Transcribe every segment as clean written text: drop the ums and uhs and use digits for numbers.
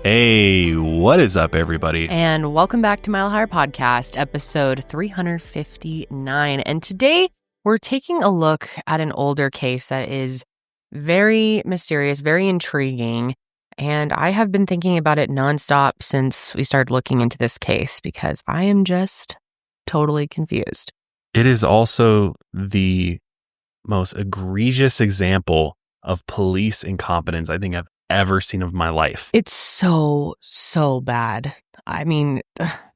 Hey, what is up, everybody? And welcome back to Mile Higher Podcast, episode 359. And today we're taking a look at an older case that is very mysterious, very intriguing. And I have been thinking about it nonstop since we started looking into this case because I am just totally confused. It is also the most egregious example of police incompetence I think I've ever seen of my life. It's so bad. I mean,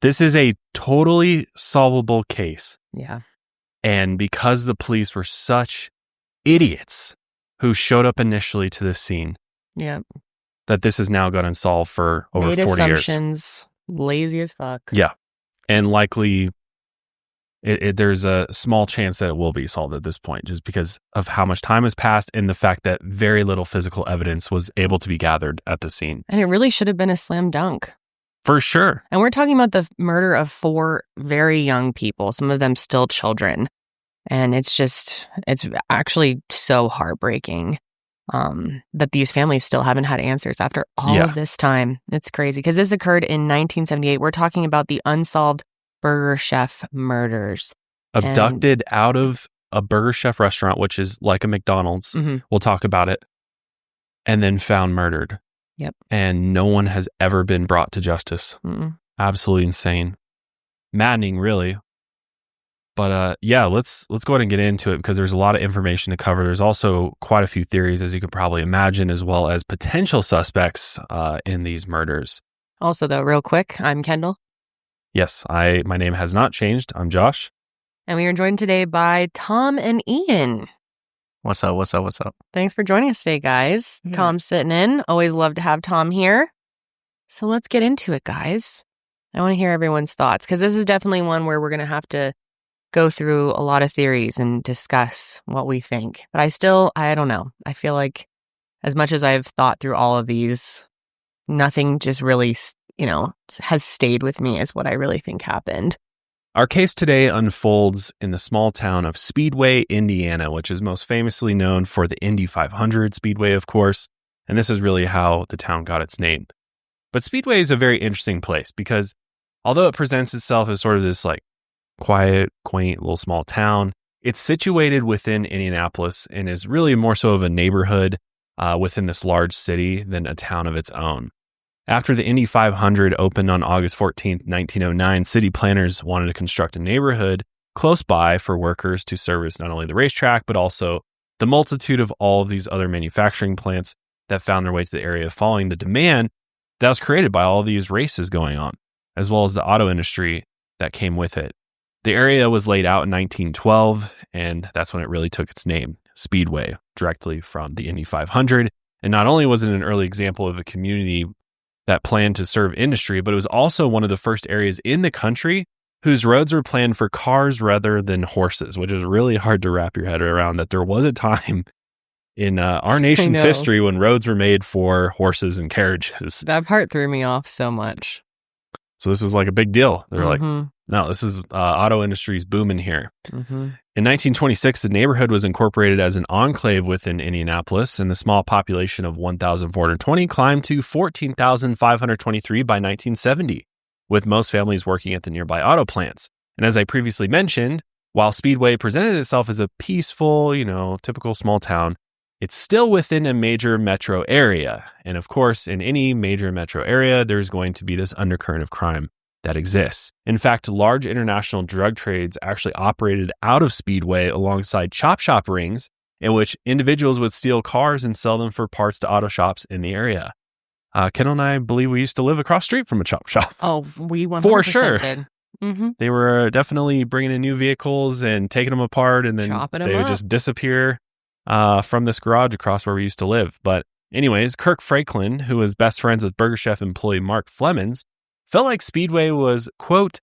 this is a totally solvable case. Yeah. And because the police were such idiots who showed up initially to this scene, yeah, that this has now gone unsolved for over Made 40 years. Assumptions, lazy as fuck. Yeah. And likely there's a small chance that it will be solved at this point just because of how much time has passed and the fact that very little physical evidence was able to be gathered at the scene. And it really should have been a slam dunk. For sure. And we're talking about the murder of 4 very young people, some of them still children. And it's actually so heartbreaking that these families still haven't had answers after all of this time. It's crazy because this occurred in 1978. We're talking about the Unsolved Burger Chef murders. Abducted out of a Burger Chef restaurant, which is like a McDonald's. Mm-hmm. We'll talk about it. And then found murdered. Yep. And no one has ever been brought to justice. Mm-mm. Absolutely insane. Maddening, really. But let's go ahead and get into it because there's a lot of information to cover. There's also quite a few theories, as you could probably imagine, as well as potential suspects in these murders. Also, though, real quick, I'm Kendall. Yes, my name has not changed. I'm Josh. And we are joined today by Tom and Ian. What's up? Thanks for joining us today, guys. Yeah. Tom's sitting in. Always love to have Tom here. So let's get into it, guys. I want to hear everyone's thoughts because this is definitely one where we're going to have to go through a lot of theories and discuss what we think. But I don't know. I feel like as much as I've thought through all of these, nothing just really has stayed with me as what I really think happened. Our case today unfolds in the small town of Speedway, Indiana, which is most famously known for the Indy 500 Speedway, of course. And this is really how the town got its name. But Speedway is a very interesting place because although it presents itself as sort of this like quiet, quaint, little small town, it's situated within Indianapolis and is really more so of a neighborhood within this large city than a town of its own. After the Indy 500 opened on August 14th, 1909, city planners wanted to construct a neighborhood close by for workers to service not only the racetrack, but also the multitude of all of these other manufacturing plants that found their way to the area following the demand that was created by all these races going on, as well as the auto industry that came with it. The area was laid out in 1912, and that's when it really took its name, Speedway, directly from the Indy 500. And not only was it an early example of a community that planned to serve industry, but it was also one of the first areas in the country whose roads were planned for cars rather than horses, which is really hard to wrap your head around that there was a time in our nation's history when roads were made for horses and carriages. That part threw me off so much. So this was like a big deal. They were Mm-hmm. like, no, this is auto industry's booming here. Mm-hmm. In 1926, the neighborhood was incorporated as an enclave within Indianapolis, and the small population of 1,420 climbed to 14,523 by 1970, with most families working at the nearby auto plants. And as I previously mentioned, while Speedway presented itself as a peaceful, typical small town, it's still within a major metro area. And of course, in any major metro area, there's going to be this undercurrent of crime that exists. In fact, large international drug trades actually operated out of Speedway alongside chop shop rings in which individuals would steal cars and sell them for parts to auto shops in the area. Kendall and I believe we used to live across the street from a chop shop. Oh, we 100% For sure. did. Mm-hmm. They were definitely bringing in new vehicles and taking them apart, and then they would just disappear from this garage across where we used to live. But anyways, Kirk Franklin, who was best friends with Burger Chef employee Mark Flemmonds, felt like Speedway was, quote,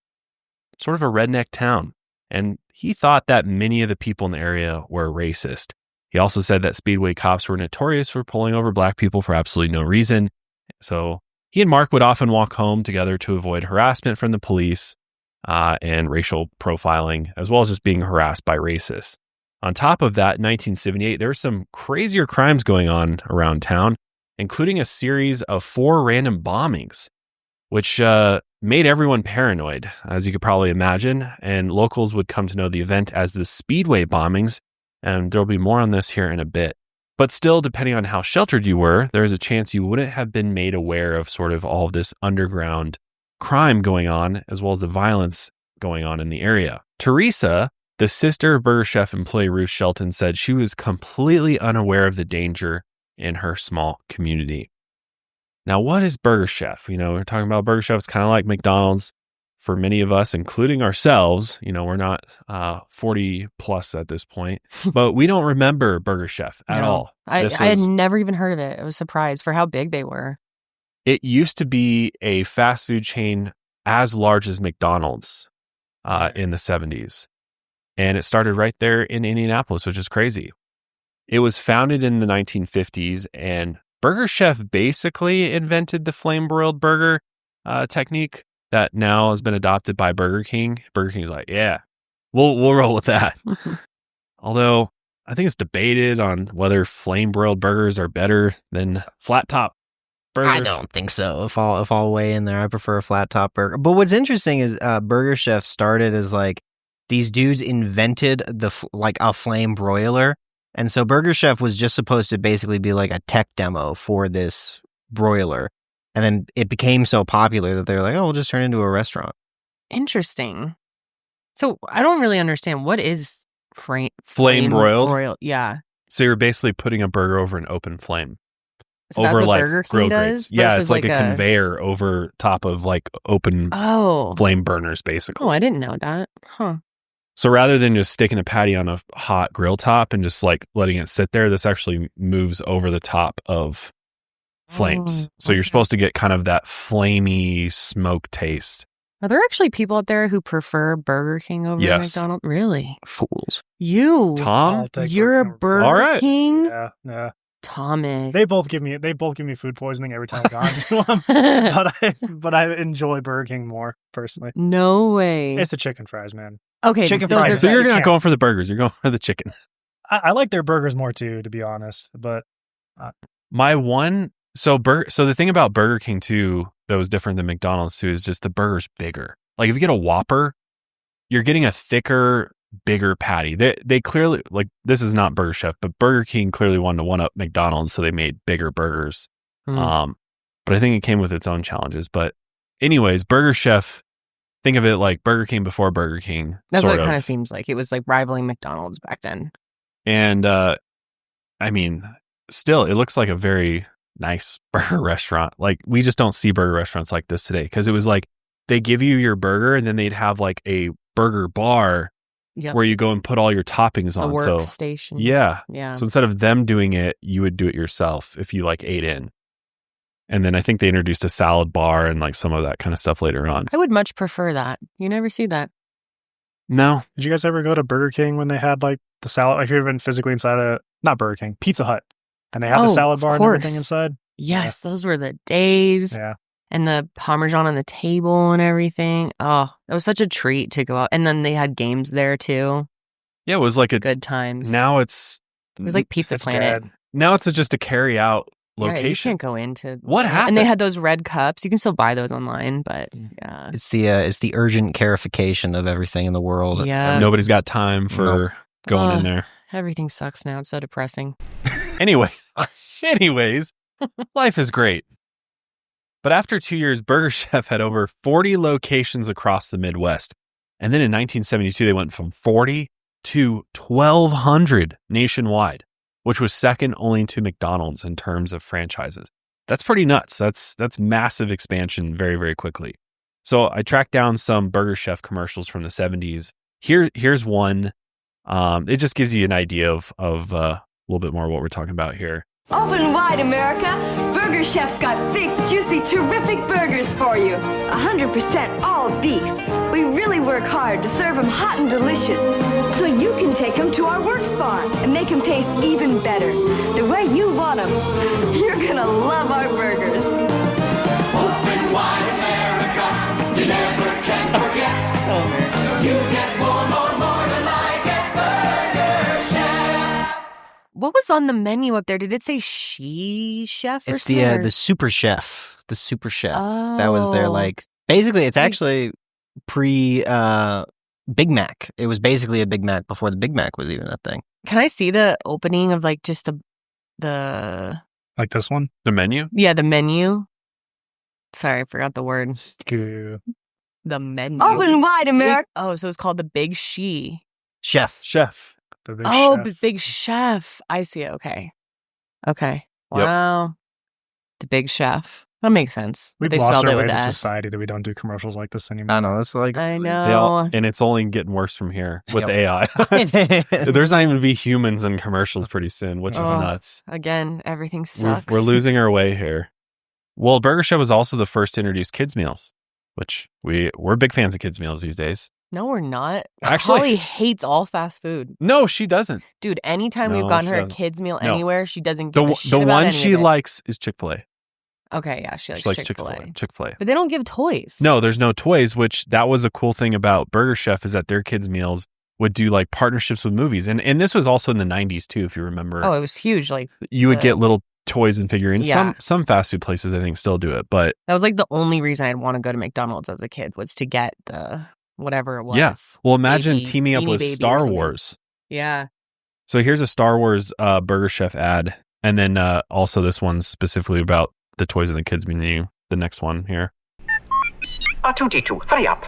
sort of a redneck town, and he thought that many of the people in the area were racist. He also said that Speedway cops were notorious for pulling over black people for absolutely no reason. So he and Mark would often walk home together to avoid harassment from the police and racial profiling, as well as just being harassed by racists. On top of that, in 1978, there were some crazier crimes going on around town. including a series of 4 random bombings, which made everyone paranoid, as you could probably imagine. And locals would come to know the event as the Speedway Bombings. And there'll be more on this here in a bit. But still, depending on how sheltered you were, there's a chance you wouldn't have been made aware of sort of all of this underground crime going on, as well as the violence going on in the area. Teresa, the sister of Burger Chef employee Ruth Shelton, said she was completely unaware of the danger in her small community. Now, what is Burger Chef? We're talking about Burger Chef. It's kind of like McDonald's for many of us, including ourselves. We're not 40 plus at this point, but we don't remember Burger Chef at all. I had never even heard of it. I was surprised for how big they were. It used to be a fast food chain as large as McDonald's in the 70s. And it started right there in Indianapolis, which is crazy. It was founded in the 1950s, and Burger Chef basically invented the flame broiled burger technique that now has been adopted by Burger King. Burger King's like, yeah, we'll roll with that. Although I think it's debated on whether flame broiled burgers are better than flat top burgers. I don't think so. If I'll weigh in there, I prefer a flat top burger. But what's interesting is Burger Chef started as like these dudes invented a flame broiler. And so Burger Chef was just supposed to basically be like a tech demo for this broiler. And then it became so popular that they're like, oh, we'll just turn it into a restaurant. Interesting. So I don't really understand. What is flame broiled? Yeah. So you're basically putting a burger over an open flame. So over that's what like Burger King grill does, grates. Yeah, it's like a a conveyor over top of like open flame burners, basically. Oh, I didn't know that. Huh. So rather than just sticking a patty on a hot grill top and just like letting it sit there, this actually moves over the top of flames. So you're supposed to get kind of that flamey smoke taste. Are there actually people out there who prefer Burger King over McDonald's? Really? Fools. You, Tom, you're a Burger King? Yeah. Thomas. They both give me food poisoning every time I've gone to them. but I enjoy Burger King more personally. No way. It's the chicken fries, man. Okay, chicken fries. So you're not going for the burgers, you're going for the chicken. I like their burgers more too, to be honest. But my one so the thing about Burger King too that was different than McDonald's too is just the burger's bigger. Like if you get a Whopper, you're getting a thicker, bigger patty. They clearly, like, this is not Burger Chef, but Burger King clearly wanted to one up McDonald's, so they made bigger burgers. But I think it came with its own challenges. But anyways, Burger Chef, think of it like Burger King before Burger King. That's what it kind of seems like. It was like rivaling McDonald's back then. And I mean, still, it looks like a very nice burger restaurant. Like, we just don't see burger restaurants like this today, because it was like they give you your burger and then they'd have like a burger bar where you go and put all your toppings on. A workstation. So, yeah. Yeah. So instead of them doing it, you would do it yourself if you like ate in. And then I think they introduced a salad bar and like some of that kind of stuff later on. I would much prefer that. You never see that. No. Did you guys ever go to Burger King when they had like the salad? Like, have you ever been physically inside not Burger King, Pizza Hut, and they had the salad bar and everything inside? Yes, those were the days. Yeah. And the Parmesan on the table and everything. Oh, it was such a treat to go out. And then they had games there too. Yeah, it was like good times. Now it was like Pizza Planet. Dead. Now it's just a carry out location. Yeah, you can't go into what happened. And they had those red cups. You can still buy those online, but yeah, it's the urgent carification of everything in the world. Yeah, nobody's got time for going in there. Everything sucks now. It's so depressing. Anyways, life is great. But after 2 years, Burger Chef had over 40 locations across the Midwest. And then in 1972, they went from 40 to 1,200 nationwide, which was second only to McDonald's in terms of franchises. That's pretty nuts. That's massive expansion very, very quickly. So I tracked down some Burger Chef commercials from the 70s. Here's one. It just gives you an idea of a little bit more what we're talking about here. Open wide, America. Burger Chef's got thick, juicy, terrific burgers for you. 100% all beef. We really work hard to serve them hot and delicious, so you can take them to our work spot and make them taste even better, the way you want them. You're gonna love our burgers. Open wide, America. You never can forget. So American. You get more to like at Burger Chef. What was on the menu up there? Did it say she chef? It's the super chef. The super chef. That was their basically. It's actually pre Big Mac. It was basically a Big Mac before the Big Mac was even a thing. Can I see the opening of just the like this one? The menu? Yeah, the menu. Sorry, I forgot the word. Yeah. The menu. Open wide, America. Oh, so it's called the Big Chef. The big chef. The Big Chef. I see it. Okay. Yep. Wow. The Big Chef. That makes sense. We've They lost spelled our it way with as a S. society that we don't do commercials like this anymore. I know. It's like I know. And it's only getting worse from here with Yep. AI. There's not even going to be humans in commercials pretty soon, which is nuts. Again, everything sucks. We're losing our way here. Well, Burger Chef was also the first to introduce kids' meals, which we're big fans of kids' meals these days. No, we're not. Actually- Holly hates all fast food. No, she doesn't. Dude, anytime No, we've gotten she her a doesn't. kid's meal No. anywhere, she doesn't give a shit The about one any she of it. likes is Chick-fil-A. Okay, yeah, she likes She likes Chick-fil-A. Chick-fil-A. But they don't give toys. No, there's no toys, which that was a cool thing about Burger Chef is that their kids' meals would do partnerships with movies. And this was also in the 90s too, if you remember. Oh, it was huge. You would get little toys and figurines. Yeah. Some fast food places I think still do it, but That was the only reason I'd want to go to McDonald's as a kid was to get the whatever it was. yeah. Well, imagine Baby- teaming up Beanie with Baby or Star something. Wars. Yeah. So here's a Star Wars Burger Chef ad, and then also this one's specifically about the toys in the kids menu. The next one here. R2-D2, hurry up.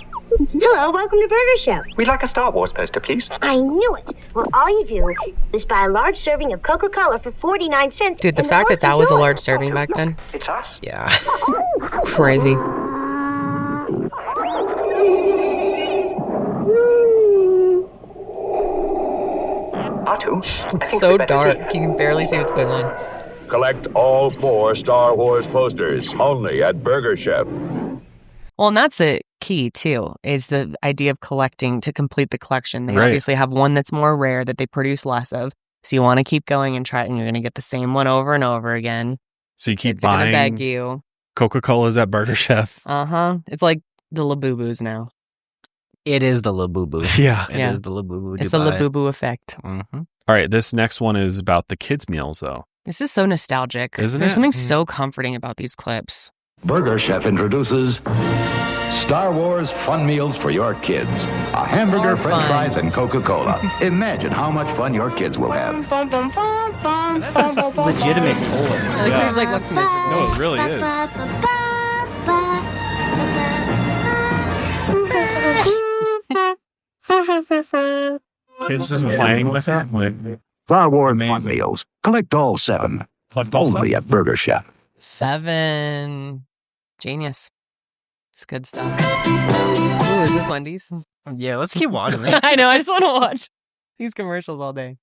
Hello, welcome to Burger Chef. We'd like a Star Wars poster, please. I knew it. Well, all you do is buy a large serving of Coca-Cola for 49 cents. Dude, the and fact they'll that open was a doors. large serving back then. It's us. yeah. Crazy. R2. It's so dark. You can barely see what's going on. Collect all 4 Star Wars posters only at Burger Chef. Well, and that's the key, too, is the idea of collecting to complete the collection. They Right. obviously have one that's more rare that they produce less of. So you want to keep going and try it, and you're going to get the same one over and over again. So you keep Kids are going to beg buying you. Coca-Cola's at Burger Chef. Uh-huh. It's like the Labubu's now. It is the Labubu. Yeah. It is the Labubu. It's the Labubu effect. Mm-hmm. All right, this next one is about the kids' meals, though. This is so nostalgic. Isn't There's it? something so comforting about these clips. Burger Chef introduces Star Wars fun meals for your kids. A hamburger, all french fun. fries, and Coca-Cola. Imagine how much fun your kids will have. That's a legitimate toy. He's looks miserable. No, it really is. Kids just playing with it. Star Wars fun meals. Collect all 7. Only at Burger Chef. 7. Genius. It's good stuff. Ooh, is this Wendy's? Yeah, let's keep watching. I know. I just want to watch these commercials all day.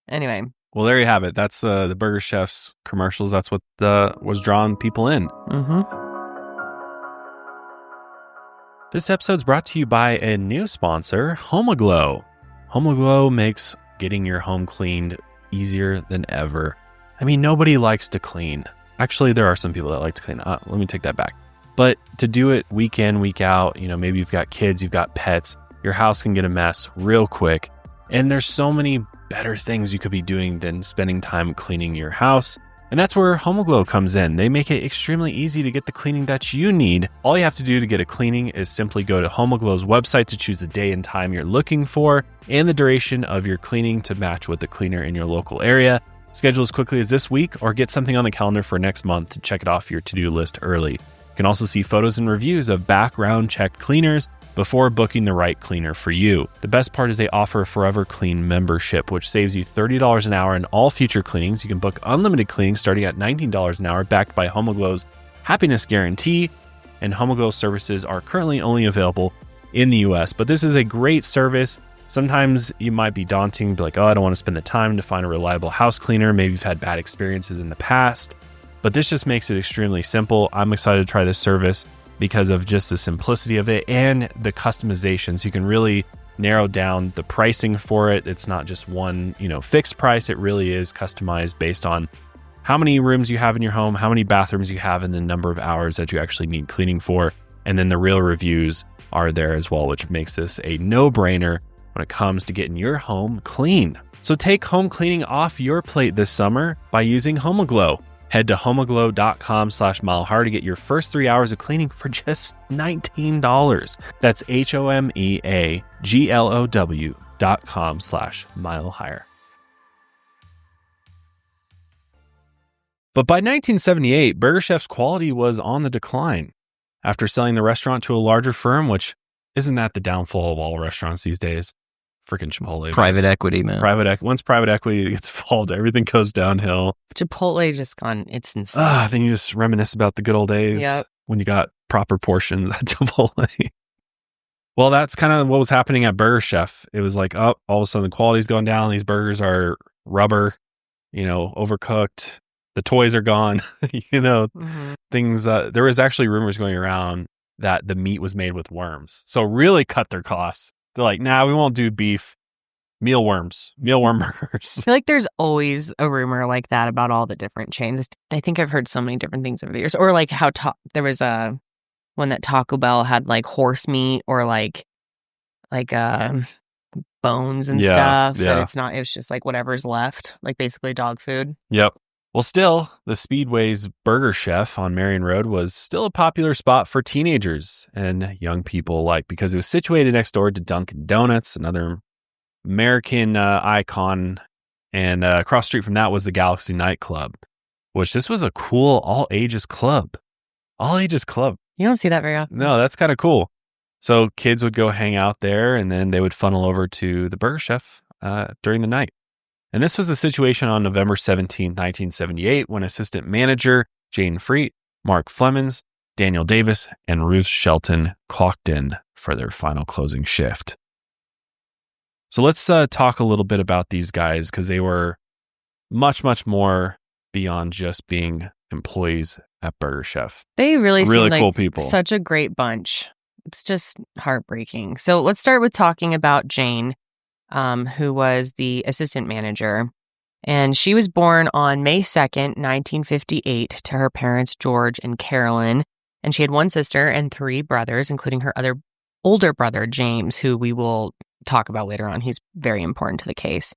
Anyway. Well, there you have it. That's the Burger Chef's commercials. That's what was drawing people in. Mm-hmm. This episode's brought to you by a new sponsor, Homoglow. Homoglow makes getting your home cleaned easier than ever. I mean, nobody likes to clean. Actually, there are some people that like to clean. Let me take that back. But to do it week in, week out, maybe you've got kids, you've got pets, your house can get a mess real quick. And there's so many better things you could be doing than spending time cleaning your house. And that's where Homoglow comes in. They make it extremely easy to get the cleaning that you need. All you have to do to get a cleaning is simply go to Homoglow's website to choose the day and time you're looking for and the duration of your cleaning to match with the cleaner in your local area. Schedule as quickly as this week or get something on the calendar for next month to check it off your to-do list early. You can also see photos and reviews of background checked cleaners before booking the right cleaner for you. The best part is they offer a Forever Clean membership, which saves you $30 an hour in all future cleanings. You can book unlimited cleanings starting at $19 an hour, backed by Homoglow's happiness guarantee. And Homoglow services are currently only available in the US. But this is a great service. Sometimes you might be daunting, be like, oh, I don't want to spend the time to find a reliable house cleaner. Maybe you've had bad experiences in the past. But this just makes it extremely simple. I'm excited to try this service because of just the simplicity of it and the customizations. You can really narrow down the pricing for it. It's not just one, fixed price. It really is customized based on how many rooms you have in your home, how many bathrooms you have, and the number of hours that you actually need cleaning for. And then the real reviews are there as well, which makes this a no-brainer when it comes to getting your home clean. So take home cleaning off your plate this summer by using HomeAglow. Head to homeaglow.com/milehigher to get your first 3 hours of cleaning for just $19. That's HomeAglow.com/milehigher. But by 1978, Burger Chef's quality was on the decline. After selling the restaurant to a larger firm, which isn't that the downfall of all restaurants these days? Freaking Chipotle. Private equity, man. Once private equity gets involved, everything goes downhill. Chipotle just gone, it's insane. Then you just reminisce about the good old days when you got proper portions at Chipotle. Well, that's kind of what was happening at Burger Chef. It was like, all of a sudden the quality's going down. These burgers are rubber, overcooked. The toys are gone, things. There was actually rumors going around that the meat was made with worms. So really cut their costs. They're like, nah, we won't do beef. Mealworm burgers. I feel like there's always a rumor like that about all the different chains. I think I've heard so many different things over the years. Or like how there was one that Taco Bell had like horse meat or like bones and stuff. Yeah. And it was just like whatever's left, like basically dog food. Yep. Well, still, the Speedway's Burger Chef on Marion Road was still a popular spot for teenagers and young people alike because it was situated next door to Dunkin' Donuts, another American icon. And across the street from that was the Galaxy nightclub, which this was a cool all-ages club. All-ages club. You don't see that very often. No, that's kind of cool. So kids would go hang out there, and then they would funnel over to the Burger Chef during the night. And this was the situation on November 17, 1978, when assistant manager Jayne Friedt, Mark Flemmonds, Daniel Davis, and Ruth Shelton clocked in for their final closing shift. So let's talk a little bit about these guys because they were much, much more beyond just being employees at Burger Chef. They really seem cool like people. Such a great bunch. It's just heartbreaking. So let's start with talking about Jayne, who was the assistant manager. And she was born on May 2nd, 1958, to her parents, George and Carolyn. And she had one sister and three brothers, including her other older brother, James, who we will talk about later on. He's very important to the case.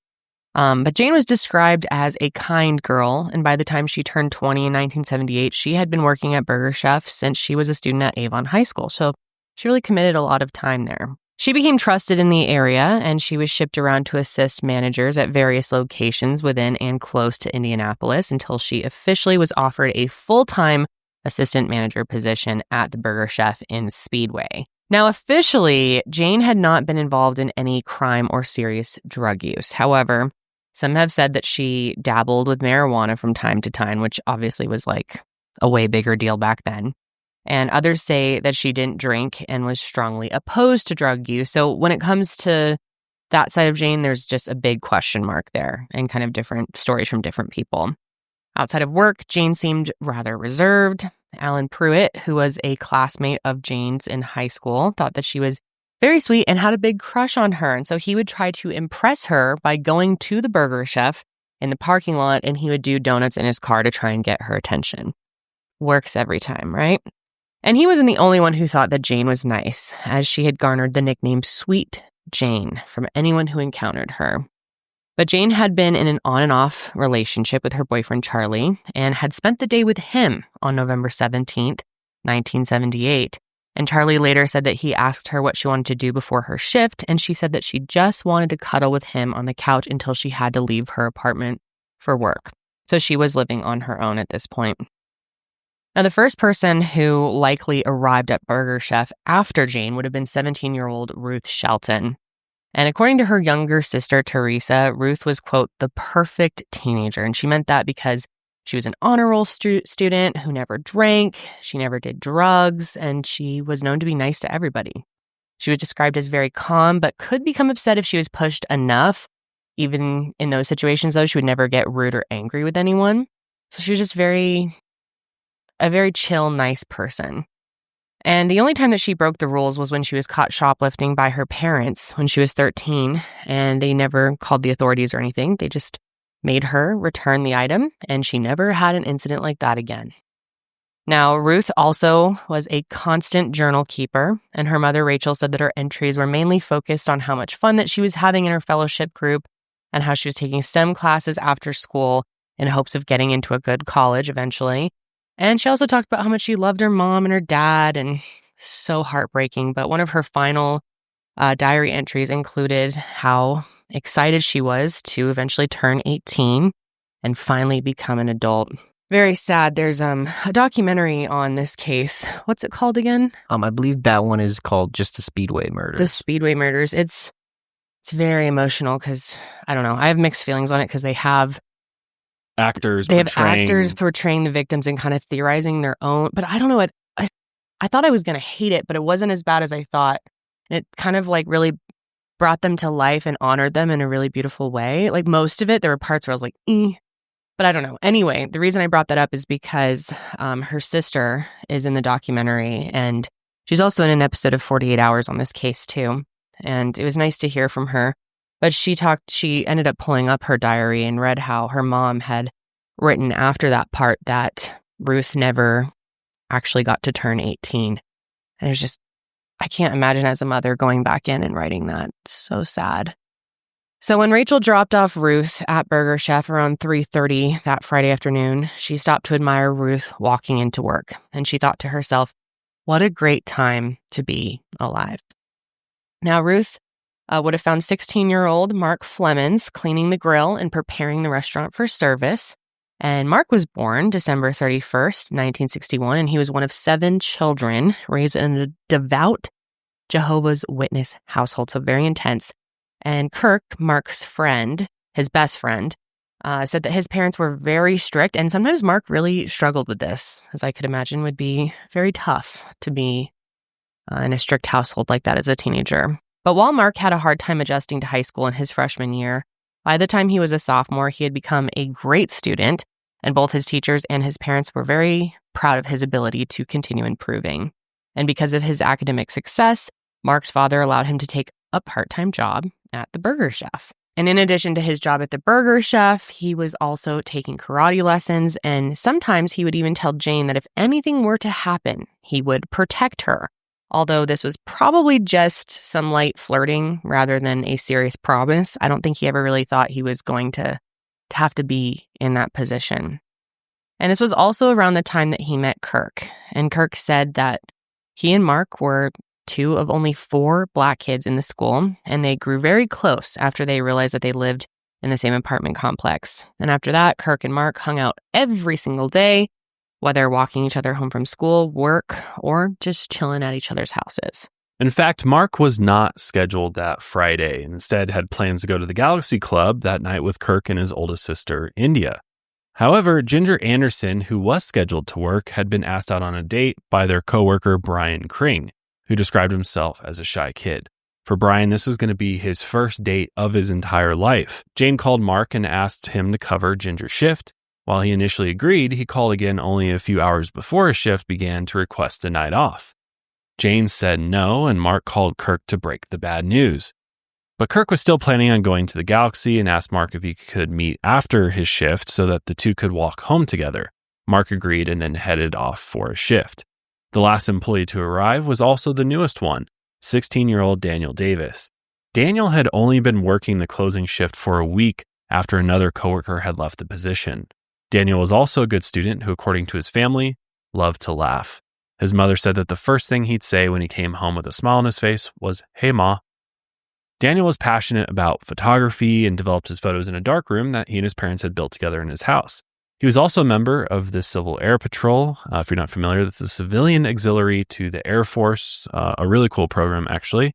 But Jayne was described as a kind girl. And by the time she turned 20 in 1978, she had been working at Burger Chef since she was a student at Avon High School. So she really committed a lot of time there. She became trusted in the area, and she was shipped around to assist managers at various locations within and close to Indianapolis until she officially was offered a full-time assistant manager position at the Burger Chef in Speedway. Now, officially, Jayne had not been involved in any crime or serious drug use. However, some have said that she dabbled with marijuana from time to time, which obviously was like a way bigger deal back then. And others say that she didn't drink and was strongly opposed to drug use. So when it comes to that side of Jayne, there's just a big question mark there and kind of different stories from different people. Outside of work, Jayne seemed rather reserved. Alan Pruitt, who was a classmate of Jayne's in high school, thought that she was very sweet and had a big crush on her. And so he would try to impress her by going to the Burger Chef in the parking lot, and he would do donuts in his car to try and get her attention. Works every time, right? And he wasn't the only one who thought that Jayne was nice, as she had garnered the nickname Sweet Jayne from anyone who encountered her. But Jayne had been in an on and off relationship with her boyfriend Charlie and had spent the day with him on November 17th, 1978. And Charlie later said that he asked her what she wanted to do before her shift, and she said that she just wanted to cuddle with him on the couch until she had to leave her apartment for work. So she was living on her own at this point. Now, the first person who likely arrived at Burger Chef after Jayne would have been 17-year-old Ruth Shelton. And according to her younger sister, Teresa, Ruth was, quote, the perfect teenager. And she meant that because she was an honor roll student who never drank, she never did drugs, and she was known to be nice to everybody. She was described as very calm, but could become upset if she was pushed enough. Even in those situations, though, she would never get rude or angry with anyone. So she was just a very chill, nice person. And the only time that she broke the rules was when she was caught shoplifting by her parents when she was 13, and they never called the authorities or anything. They just made her return the item, and she never had an incident like that again. Now, Ruth also was a constant journal keeper, and her mother, Rachel, said that her entries were mainly focused on how much fun that she was having in her fellowship group and how she was taking STEM classes after school in hopes of getting into a good college eventually. And she also talked about how much she loved her mom and her dad, and so heartbreaking. But one of her final diary entries included how excited she was to eventually turn 18 and finally become an adult. Very sad. There's a documentary on this case. What's it called again? I believe that one is called just the Speedway Murders. The Speedway Murders. It's very emotional because, I don't know, I have mixed feelings on it because they have actors portraying the victims and kind of theorizing their own. But I don't know what I thought I was going to hate it, but it wasn't as bad as I thought. It kind of like really brought them to life and honored them in a really beautiful way. Like most of it, there were parts where I was like, but I don't know. Anyway, the reason I brought that up is because her sister is in the documentary, and she's also in an episode of 48 Hours on this case too. And it was nice to hear from her. But she ended up pulling up her diary and read how her mom had written after that part that Ruth never actually got to turn 18. And it was just, I can't imagine as a mother going back in and writing that. So sad. So when Rachel dropped off Ruth at Burger Chef around 3:30 that Friday afternoon, she stopped to admire Ruth walking into work. And she thought to herself, what a great time to be alive. Now, Ruth would have found 16-year-old Mark Flemmonds cleaning the grill and preparing the restaurant for service. And Mark was born December 31st, 1961, and he was one of 7 children raised in a devout Jehovah's Witness household, so very intense. And Kirk, Mark's friend, his best friend, said that his parents were very strict, and sometimes Mark really struggled with this, as I could imagine would be very tough to be in a strict household like that as a teenager. But while Mark had a hard time adjusting to high school in his freshman year, by the time he was a sophomore, he had become a great student, and both his teachers and his parents were very proud of his ability to continue improving. And because of his academic success, Mark's father allowed him to take a part-time job at the Burger Chef. And in addition to his job at the Burger Chef, he was also taking karate lessons, and sometimes he would even tell Jayne that if anything were to happen, he would protect her. Although this was probably just some light flirting rather than a serious promise. I don't think he ever really thought he was going to have to be in that position. And this was also around the time that he met Kirk. And Kirk said that he and Mark were 2 of only 4 Black kids in the school, and they grew very close after they realized that they lived in the same apartment complex. And after that, Kirk and Mark hung out every single day, whether walking each other home from school, work, or just chilling at each other's houses. In fact, Mark was not scheduled that Friday and instead had plans to go to the Galaxy Club that night with Kirk and his oldest sister, India. However, Ginger Anderson, who was scheduled to work, had been asked out on a date by their coworker Brian Kring, who described himself as a shy kid. For Brian, this was going to be his first date of his entire life. Jayne called Mark and asked him to cover Ginger's shift. While he initially agreed, he called again only a few hours before his shift began to request a night off. Jayne said no, and Mark called Kirk to break the bad news. But Kirk was still planning on going to the Galaxy and asked Mark if he could meet after his shift so that the 2 could walk home together. Mark agreed and then headed off for his shift. The last employee to arrive was also the newest one, 16-year-old Daniel Davis. Daniel had only been working the closing shift for a week after another coworker had left the position. Daniel was also a good student who, according to his family, loved to laugh. His mother said that the first thing he'd say when he came home with a smile on his face was, "Hey, Ma." Daniel was passionate about photography and developed his photos in a darkroom that he and his parents had built together in his house. He was also a member of the Civil Air Patrol. If you're not familiar, that's a civilian auxiliary to the Air Force, a really cool program, actually,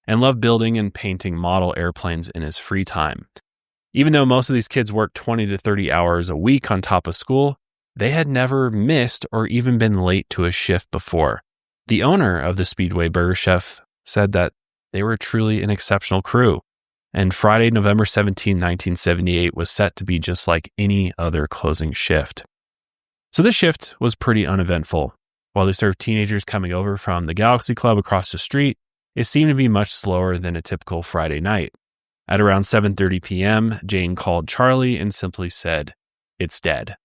and loved building and painting model airplanes in his free time. Even though most of these kids worked 20 to 30 hours a week on top of school, they had never missed or even been late to a shift before. The owner of the Speedway Burger Chef said that they were truly an exceptional crew. And Friday, November 17, 1978 was set to be just like any other closing shift. So this shift was pretty uneventful. While they served teenagers coming over from the Galaxy Club across the street, it seemed to be much slower than a typical Friday night. At around 7:30 p.m., Jayne called Charlie and simply said, "It's dead."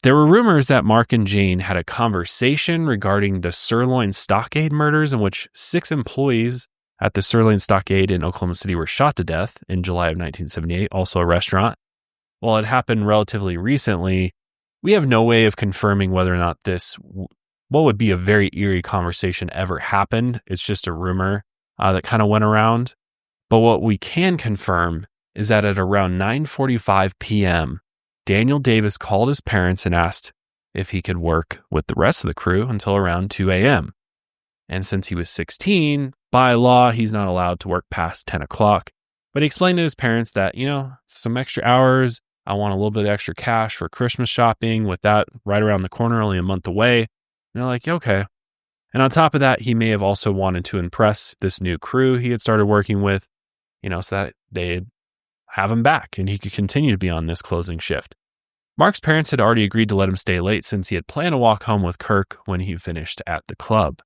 There were rumors that Mark and Jayne had a conversation regarding the Sirloin Stockade murders, in which 6 employees at the Sirloin Stockade in Oklahoma City were shot to death in July of 1978, also a restaurant. While it happened relatively recently, we have no way of confirming whether or not this, what would be a very eerie conversation, ever happened. It's just a rumor that kind of went around. But what we can confirm is that at around 9:45 p.m., Daniel Davis called his parents and asked if he could work with the rest of the crew until around 2 a.m. And since he was 16, by law, he's not allowed to work past 10 o'clock. But he explained to his parents that, some extra hours, I want a little bit of extra cash for Christmas shopping, with that right around the corner, only a month away. And they're like, okay. And on top of that, he may have also wanted to impress this new crew he had started working with, so that they'd have him back and he could continue to be on this closing shift. Mark's parents had already agreed to let him stay late since he had planned to walk home with Kirk when he finished at the club.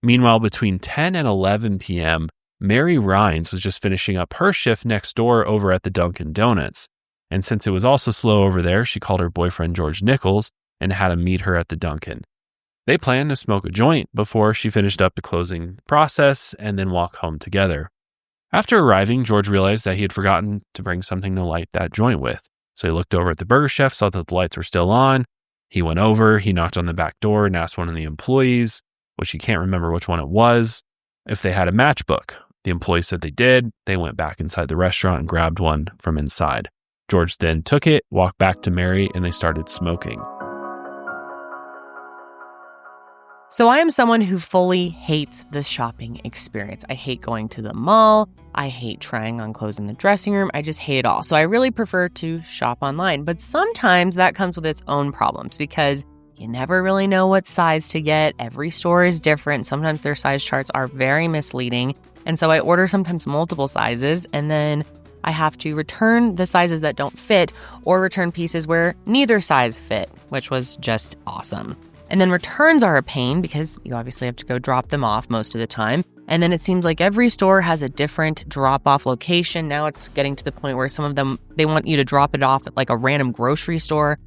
Meanwhile, between 10 and 11 p.m., Mary Rhines was just finishing up her shift next door over at the Dunkin' Donuts. And since it was also slow over there, she called her boyfriend George Nichols and had him meet her at the Dunkin'. They planned to smoke a joint before she finished up the closing process and then walk home together. After arriving, George realized that he had forgotten to bring something to light that joint with. So he looked over at the burger chef, saw that the lights were still on. He went over, he knocked on the back door and asked one of the employees, which he can't remember which one it was, if they had a matchbook. The employee said they did. They went back inside the restaurant and grabbed one from inside. George then took it, walked back to Mary, and they started smoking. So I am someone who fully hates the shopping experience. I hate going to the mall. I hate trying on clothes in the dressing room. I just hate it all. So I really prefer to shop online. But sometimes that comes with its own problems because you never really know what size to get. Every store is different. Sometimes their size charts are very misleading. And so I order sometimes multiple sizes, and then I have to return the sizes that don't fit or return pieces where neither size fit, which was just awesome. And then returns are a pain because you obviously have to go drop them off most of the time. And then it seems like every store has a different drop-off location. Now it's getting to the point where some of them, they want you to drop it off at like a random grocery store.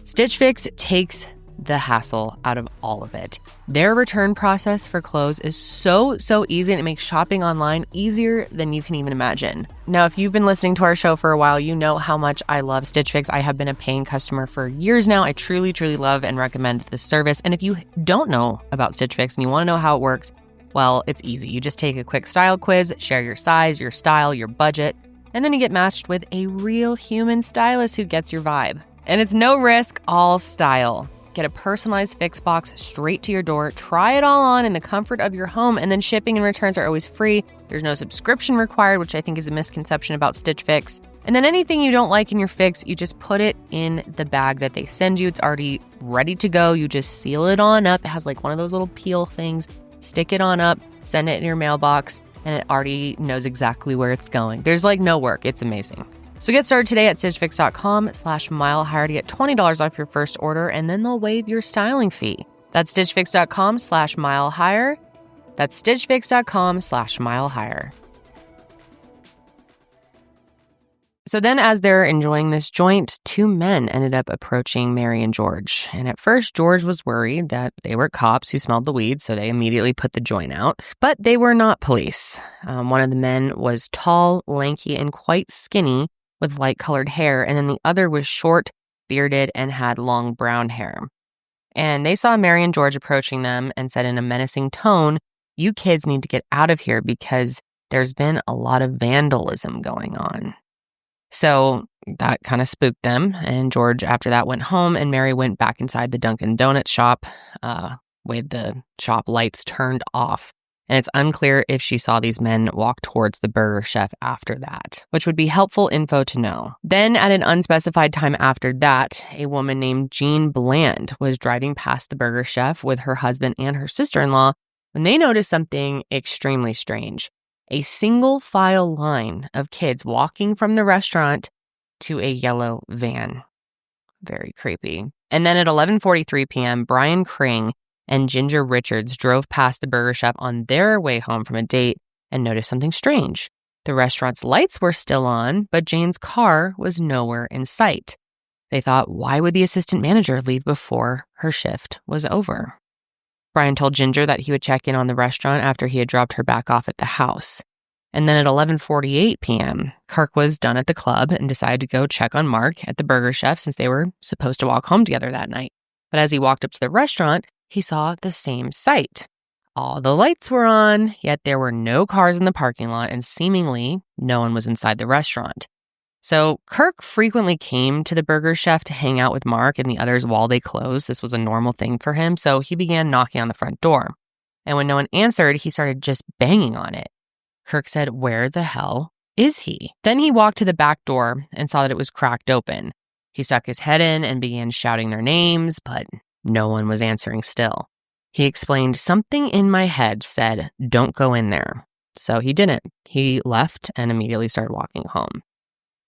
Stitch Fix takes the hassle out of all of it. Their return process for clothes is so easy, and it makes shopping online easier than you can even imagine. Now, if you've been listening to our show for a while, you know how much I love Stitch Fix. I have been a paying customer for years now. I truly love and recommend this service. And if you don't know about Stitch Fix and you want to know how it works, well, it's easy. You just take a quick style quiz, share your size, your style, your budget, and then you get matched with a real human stylist who gets your vibe. And it's no risk, all style. Get a personalized Fix box straight to your door, try it all on in the comfort of your home, and then shipping and returns are always free. There's no subscription required, which I think is a misconception about Stitch Fix. And then anything you don't like in your fix, you just put it in the bag that they send you. It's already ready to go. You just seal it on up. It has like one of those little peel things. Stick it on up, send it in your mailbox, and it already knows exactly where it's going. There's like no work. It's amazing. So get started today at stitchfix.com/milehigher to get $20 off your first order, and then they'll waive your styling fee. That's stitchfix.com/milehigher. That's stitchfix.com/milehigher. So then as they're enjoying this joint, 2 men ended up approaching Mary and George. And at first, George was worried that they were cops who smelled the weed, so they immediately put the joint out. But they were not police. One of the men was tall, lanky, and quite skinny, with light-colored hair, and then the other was short, bearded, and had long brown hair. And they saw Mary and George approaching them and said in a menacing tone, "You kids need to get out of here because there's been a lot of vandalism going on." So that kind of spooked them, and George after that went home, and Mary went back inside the Dunkin' Donut shop with the shop lights turned off. And it's unclear if she saw these men walk towards the burger chef after that, which would be helpful info to know. Then at an unspecified time after that, a woman named Jean Bland was driving past the burger chef with her husband and her sister-in-law when they noticed something extremely strange. A single file line of kids walking from the restaurant to a yellow van. Very creepy. And then at 11:43 p.m., Brian Kring and Ginger Richards drove past the burger shop on their way home from a date and noticed something strange. The restaurant's lights were still on, but Jane's car was nowhere in sight. They thought, why would the assistant manager leave before her shift was over? Brian told Ginger that he would check in on the restaurant after he had dropped her back off at the house. And then at 11:48 p.m., Kirk was done at the club and decided to go check on Mark at the Burger Chef since they were supposed to walk home together that night. But as he walked up to the restaurant, he saw the same sight. All the lights were on, yet there were no cars in the parking lot and seemingly no one was inside the restaurant. So Kirk frequently came to the Burger Chef to hang out with Mark and the others while they closed. This was a normal thing for him, so he began knocking on the front door. And when no one answered, he started just banging on it. Kirk said, "Where the hell is he?" Then he walked to the back door and saw that it was cracked open. He stuck his head in and began shouting their names, but no one was answering still. He explained, "Something in my head said, don't go in there." So he didn't. He left and immediately started walking home.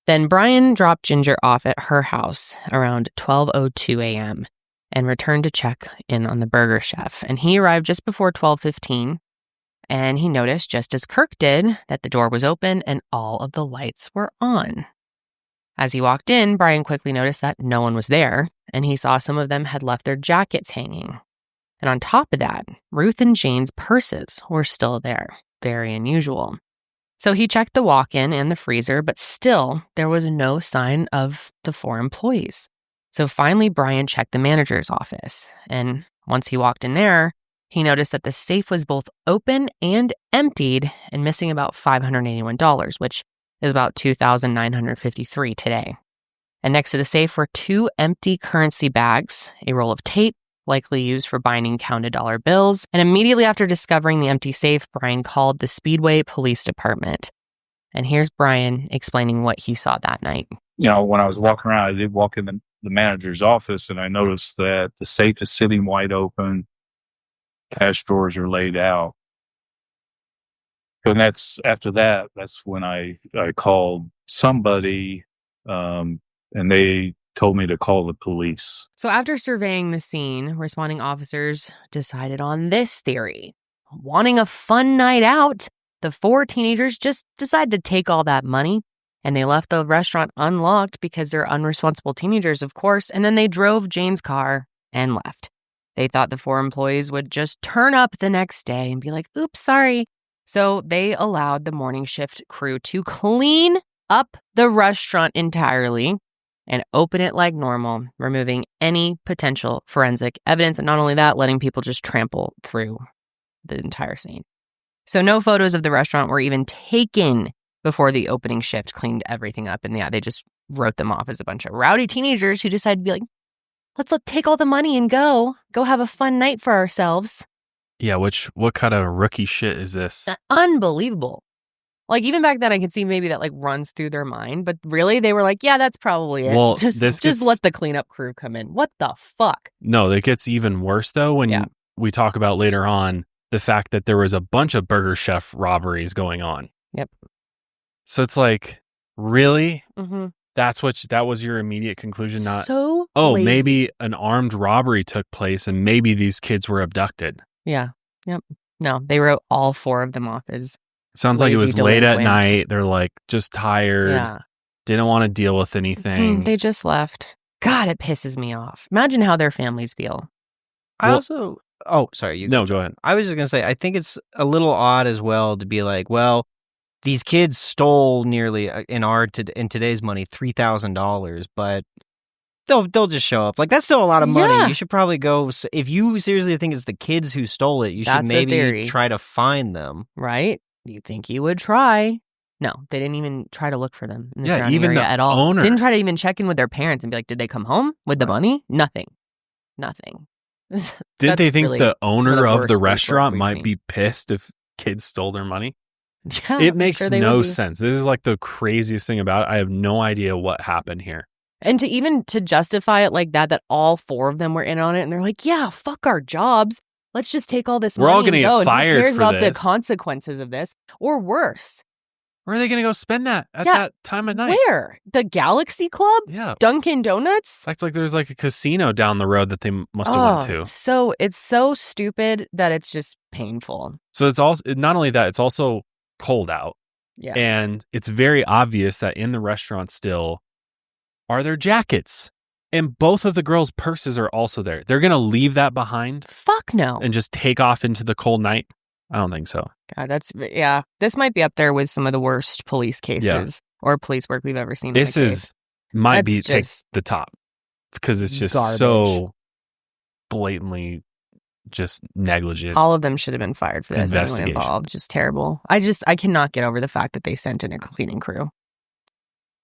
Then Brian dropped Ginger off at her house around 12:02 a.m. and returned to check in on the Burger Chef. And he arrived just before 12:15, and he noticed, just as Kirk did, that the door was open and all of the lights were on. As he walked in, Brian quickly noticed that no one was there, and he saw some of them had left their jackets hanging. And on top of that, Ruth and Jayne's purses were still there. Very unusual. So he checked the walk-in and the freezer, but still there was no sign of the 4 employees. So finally, Brian checked the manager's office. And once he walked in there, he noticed that the safe was both open and emptied and missing about $581, which is about $2,953 today. And next to the safe were 2 empty currency bags, a roll of tape, likely used for binding counted dollar bills. And immediately after discovering the empty safe, Brian called the Speedway Police Department. And here's Brian explaining what he saw that night. When I was walking around, I did walk in the manager's office, and I noticed that the safe is sitting wide open. Cash drawers are laid out. And that's when I called somebody, and they told me to call the police. So after surveying the scene, responding officers decided on this theory. Wanting a fun night out, the 4 teenagers just decided to take all that money, and they left the restaurant unlocked because they're unresponsible teenagers, of course, and then they drove Jayne's car and left. They thought the 4 employees would just turn up the next day and be like, "Oops, sorry." So they allowed the morning shift crew to clean up the restaurant entirely and open it like normal, removing any potential forensic evidence. And not only that, letting people just trample through the entire scene. So no photos of the restaurant were even taken before the opening shift cleaned everything up. And yeah, they just wrote them off as a bunch of rowdy teenagers who decided to be like, let's take all the money and go have a fun night for ourselves. Yeah, what kind of rookie shit is this? Unbelievable. Like, even back then, I could see maybe that, runs through their mind. But really, they were like, yeah, that's probably it. Well, just let the cleanup crew come in. What the fuck? No, it gets even worse, though, when we talk about later on the fact that there was a bunch of Burger Chef robberies going on. Yep. So it's like, really? Mm-hmm. That was your immediate conclusion? Not, so lazy. Maybe an armed robbery took place and maybe these kids were abducted. Yeah. Yep. No, they wrote all 4 of them off as sounds like it was late at night. They're just tired. Yeah. Didn't want to deal with anything. They just left. God, it pisses me off. Imagine how their families feel. Oh, sorry. No, go ahead. I was just going to say, I think it's a little odd as well to be like, well, these kids stole nearly, in today's money, $3,000, but they'll just show up. That's still a lot of money. Yeah. You should probably go, if you seriously think it's the kids who stole it, you should maybe try to find them. Right? You think you would try. No, they didn't even try to look for them in the surrounding even area the at all. owner. Didn't try to even check in with their parents and be like, did they come home with the money? Nothing. Did they think the owner of the restaurant might be pissed if kids stole their money? Yeah, it makes no sense. This is the craziest thing about it. I have no idea what happened here. And to justify it like that all 4 of them were in on it, and they're like, yeah, fuck our jobs. Let's just take all this money. We're all going to get fired and who cares for about this. the consequences of this, or worse. Where are they going to go spend that at that time of night? Where? The Galaxy Club? Yeah. Dunkin' Donuts? It's like there's a casino down the road that they must have went to. It's so stupid that it's just painful. So it's also not only that, it's also cold out. Yeah. And it's very obvious that in the restaurant still are their jackets. And both of the girls' purses are also there. They're going to leave that behind? Fuck no. And just take off into the cold night? I don't think so. God, this might be up there with some of the worst police cases or police work we've ever seen. This might take the top because it's just garbage. So blatantly just negligent. All of them should have been fired for this. Anyone involved, just terrible. I cannot get over the fact that they sent in a cleaning crew.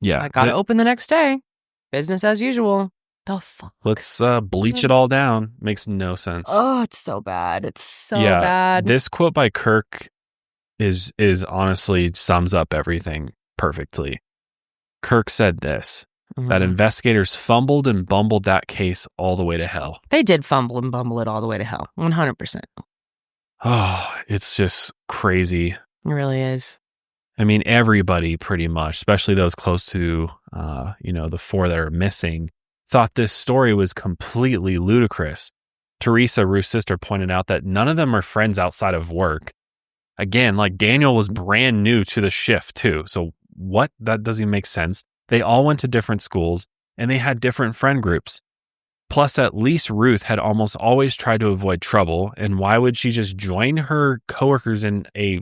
Yeah. I got to open the next day. Business as usual. The fuck? Let's bleach it all down. Makes no sense. Oh, it's so bad. It's so bad. This quote by Kirk is honestly sums up everything perfectly. Kirk said this, that investigators fumbled and bumbled that case all the way to hell. They did fumble and bumble it all the way to hell. 100%. Oh, it's just crazy. It really is. I mean, everybody pretty much, especially those close to, the 4 that are missing, thought this story was completely ludicrous. Teresa, Ruth's sister, pointed out that none of them are friends outside of work. Again, like Daniel was brand new to the shift too. So what? That doesn't make sense. They all went to different schools and they had different friend groups. Plus, at least Ruth had almost always tried to avoid trouble. And why would she just join her coworkers in a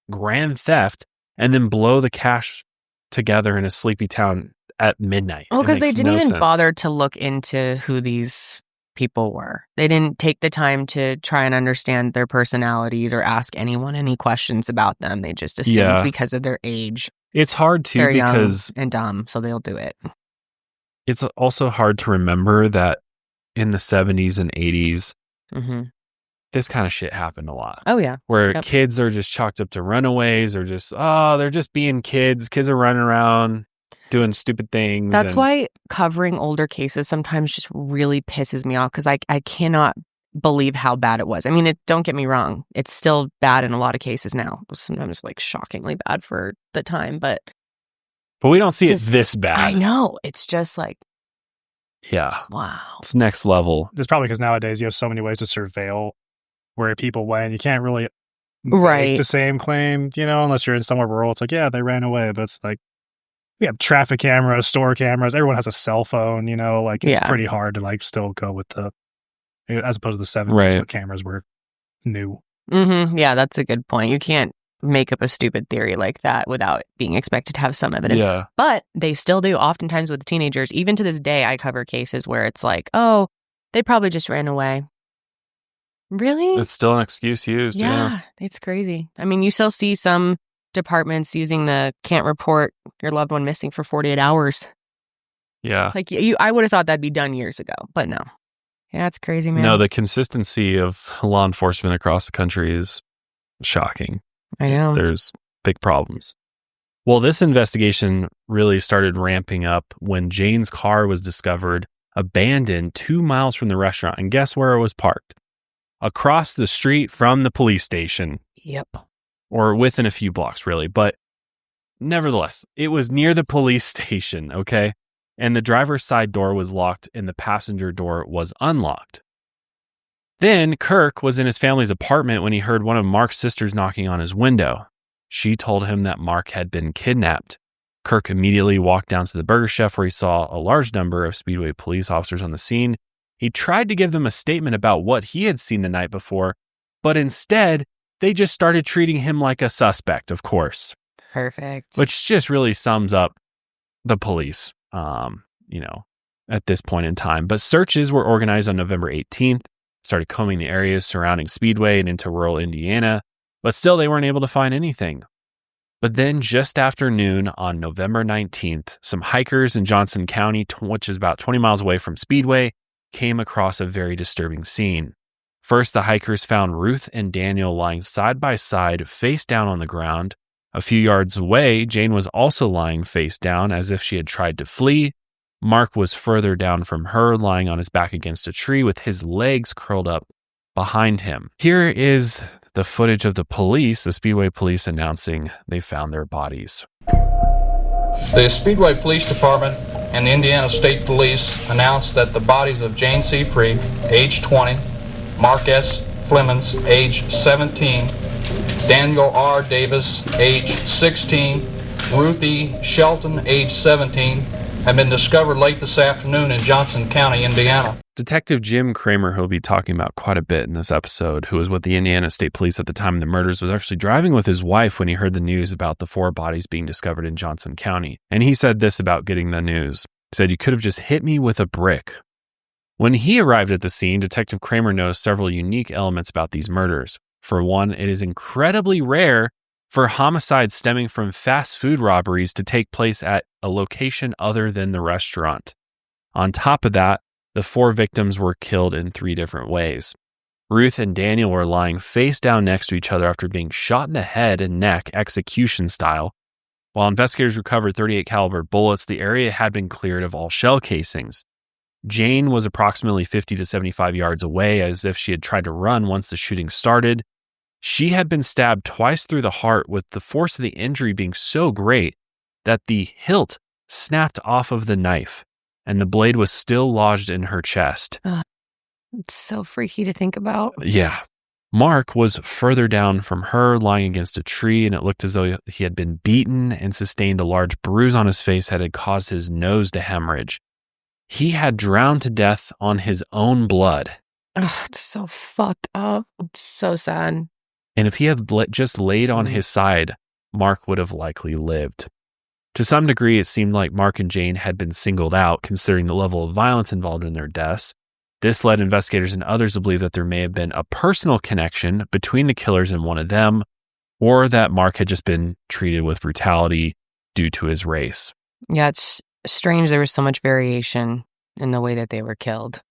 grand theft and then blow the cash together in a sleepy town at midnight? Oh, because they didn't even bother to look into who these people were. They didn't take the time to try and understand their personalities or ask anyone any questions about them. They just assumed because of their age. It's hard too they're because young and dumb, so they'll do it. It's also hard to remember that in the 70s and 80s, this kind of shit happened a lot. Oh, yeah. Where kids are just chalked up to runaways or just, they're just being kids. Kids are running around doing stupid things. That's why covering older cases sometimes just really pisses me off because I cannot believe how bad it was. I mean, don't get me wrong. It's still bad in a lot of cases now. Sometimes like shockingly bad for the time, but we don't see it this bad. I know. It's just like, yeah. Wow. It's next level. It's probably because nowadays you have so many ways to surveil where people went. You can't really make the same claim, unless you're in somewhere rural. It's like, yeah, they ran away, but it's like, we have traffic cameras, store cameras. Everyone has a cell phone, it's pretty hard to still go with as opposed to the 70s where cameras were new. Yeah, that's a good point. You can't make up a stupid theory like that without being expected to have some evidence. Yeah. But they still do oftentimes with teenagers. Even to this day, I cover cases where it's like, oh, they probably just ran away. Really? It's still an excuse used. Yeah, it's crazy. I mean, you still see some departments using the can't report your loved one missing for 48 hours. Yeah. Like I would have thought that'd be done years ago, but no. Yeah, it's crazy, man. No, the consistency of law enforcement across the country is shocking. I know. There's big problems. Well, this investigation really started ramping up when Jane's car was discovered abandoned 2 miles from the restaurant. And guess where it was parked? Across the street from the police station. Yep. Or within a few blocks, really. But nevertheless, it was near the police station, okay? And the driver's side door was locked and the passenger door was unlocked. Then Kirk was in his family's apartment when he heard one of Mark's sisters knocking on his window. She told him that Mark had been kidnapped. Kirk immediately walked down to the Burger Chef where he saw a large number of Speedway police officers on the scene. He tried to give them a statement about what he had seen the night before, but instead, they just started treating him like a suspect, of course. Perfect. Which just really sums up the police, at this point in time. But searches were organized on November 18th, started combing the areas surrounding Speedway and into rural Indiana, but still they weren't able to find anything. But then just after noon on November 19th, some hikers in Johnson County, which is about 20 miles away from Speedway, came across a very disturbing scene. First, the hikers found Ruth and Daniel lying side by side, face down on the ground. A few yards away, Jayne was also lying face down as if she had tried to flee. Mark was further down from her, lying on his back against a tree with his legs curled up behind him. Here is the footage of the police, the Speedway police, announcing they found their bodies. The Speedway Police Department and the Indiana State Police announced that the bodies of Jayne C. Friedt, age 20, Mark S. Flemmonds, age 17, Daniel R. Davis, age 16, Ruth E. Shelton, age 17, have been discovered late this afternoon in Johnson County, Indiana. Detective Jim Kramer, who we'll be talking about quite a bit in this episode, who was with the Indiana State Police at the time of the murders, was actually driving with his wife when he heard the news about the 4 bodies being discovered in Johnson County. And he said this about getting the news. He said, "You could have just hit me with a brick." When he arrived at the scene, Detective Kramer noticed several unique elements about these murders. For one, it is incredibly rare for homicides stemming from fast food robberies to take place at a location other than the restaurant. On top of that, the 4 victims were killed in 3 different ways. Ruth and Daniel were lying face down next to each other after being shot in the head and neck execution style. While investigators recovered .38 caliber bullets, the area had been cleared of all shell casings. Jayne was approximately 50 to 75 yards away, as if she had tried to run once the shooting started. She had been stabbed twice through the heart, with the force of the injury being so great that the hilt snapped off of the knife, and the blade was still lodged in her chest. It's so freaky to think about. Yeah. Mark was further down from her, lying against a tree, and it looked as though he had been beaten and sustained a large bruise on his face that had caused his nose to hemorrhage. He had drowned to death on his own blood. Oh, it's so fucked up. It's so sad. And if he had just laid on his side, Mark would have likely lived. To some degree, it seemed like Mark and Jayne had been singled out, considering the level of violence involved in their deaths. This led investigators and others to believe that there may have been a personal connection between the killers and one of them, or that Mark had just been treated with brutality due to his race. Yeah, it's strange there was so much variation in the way that they were killed.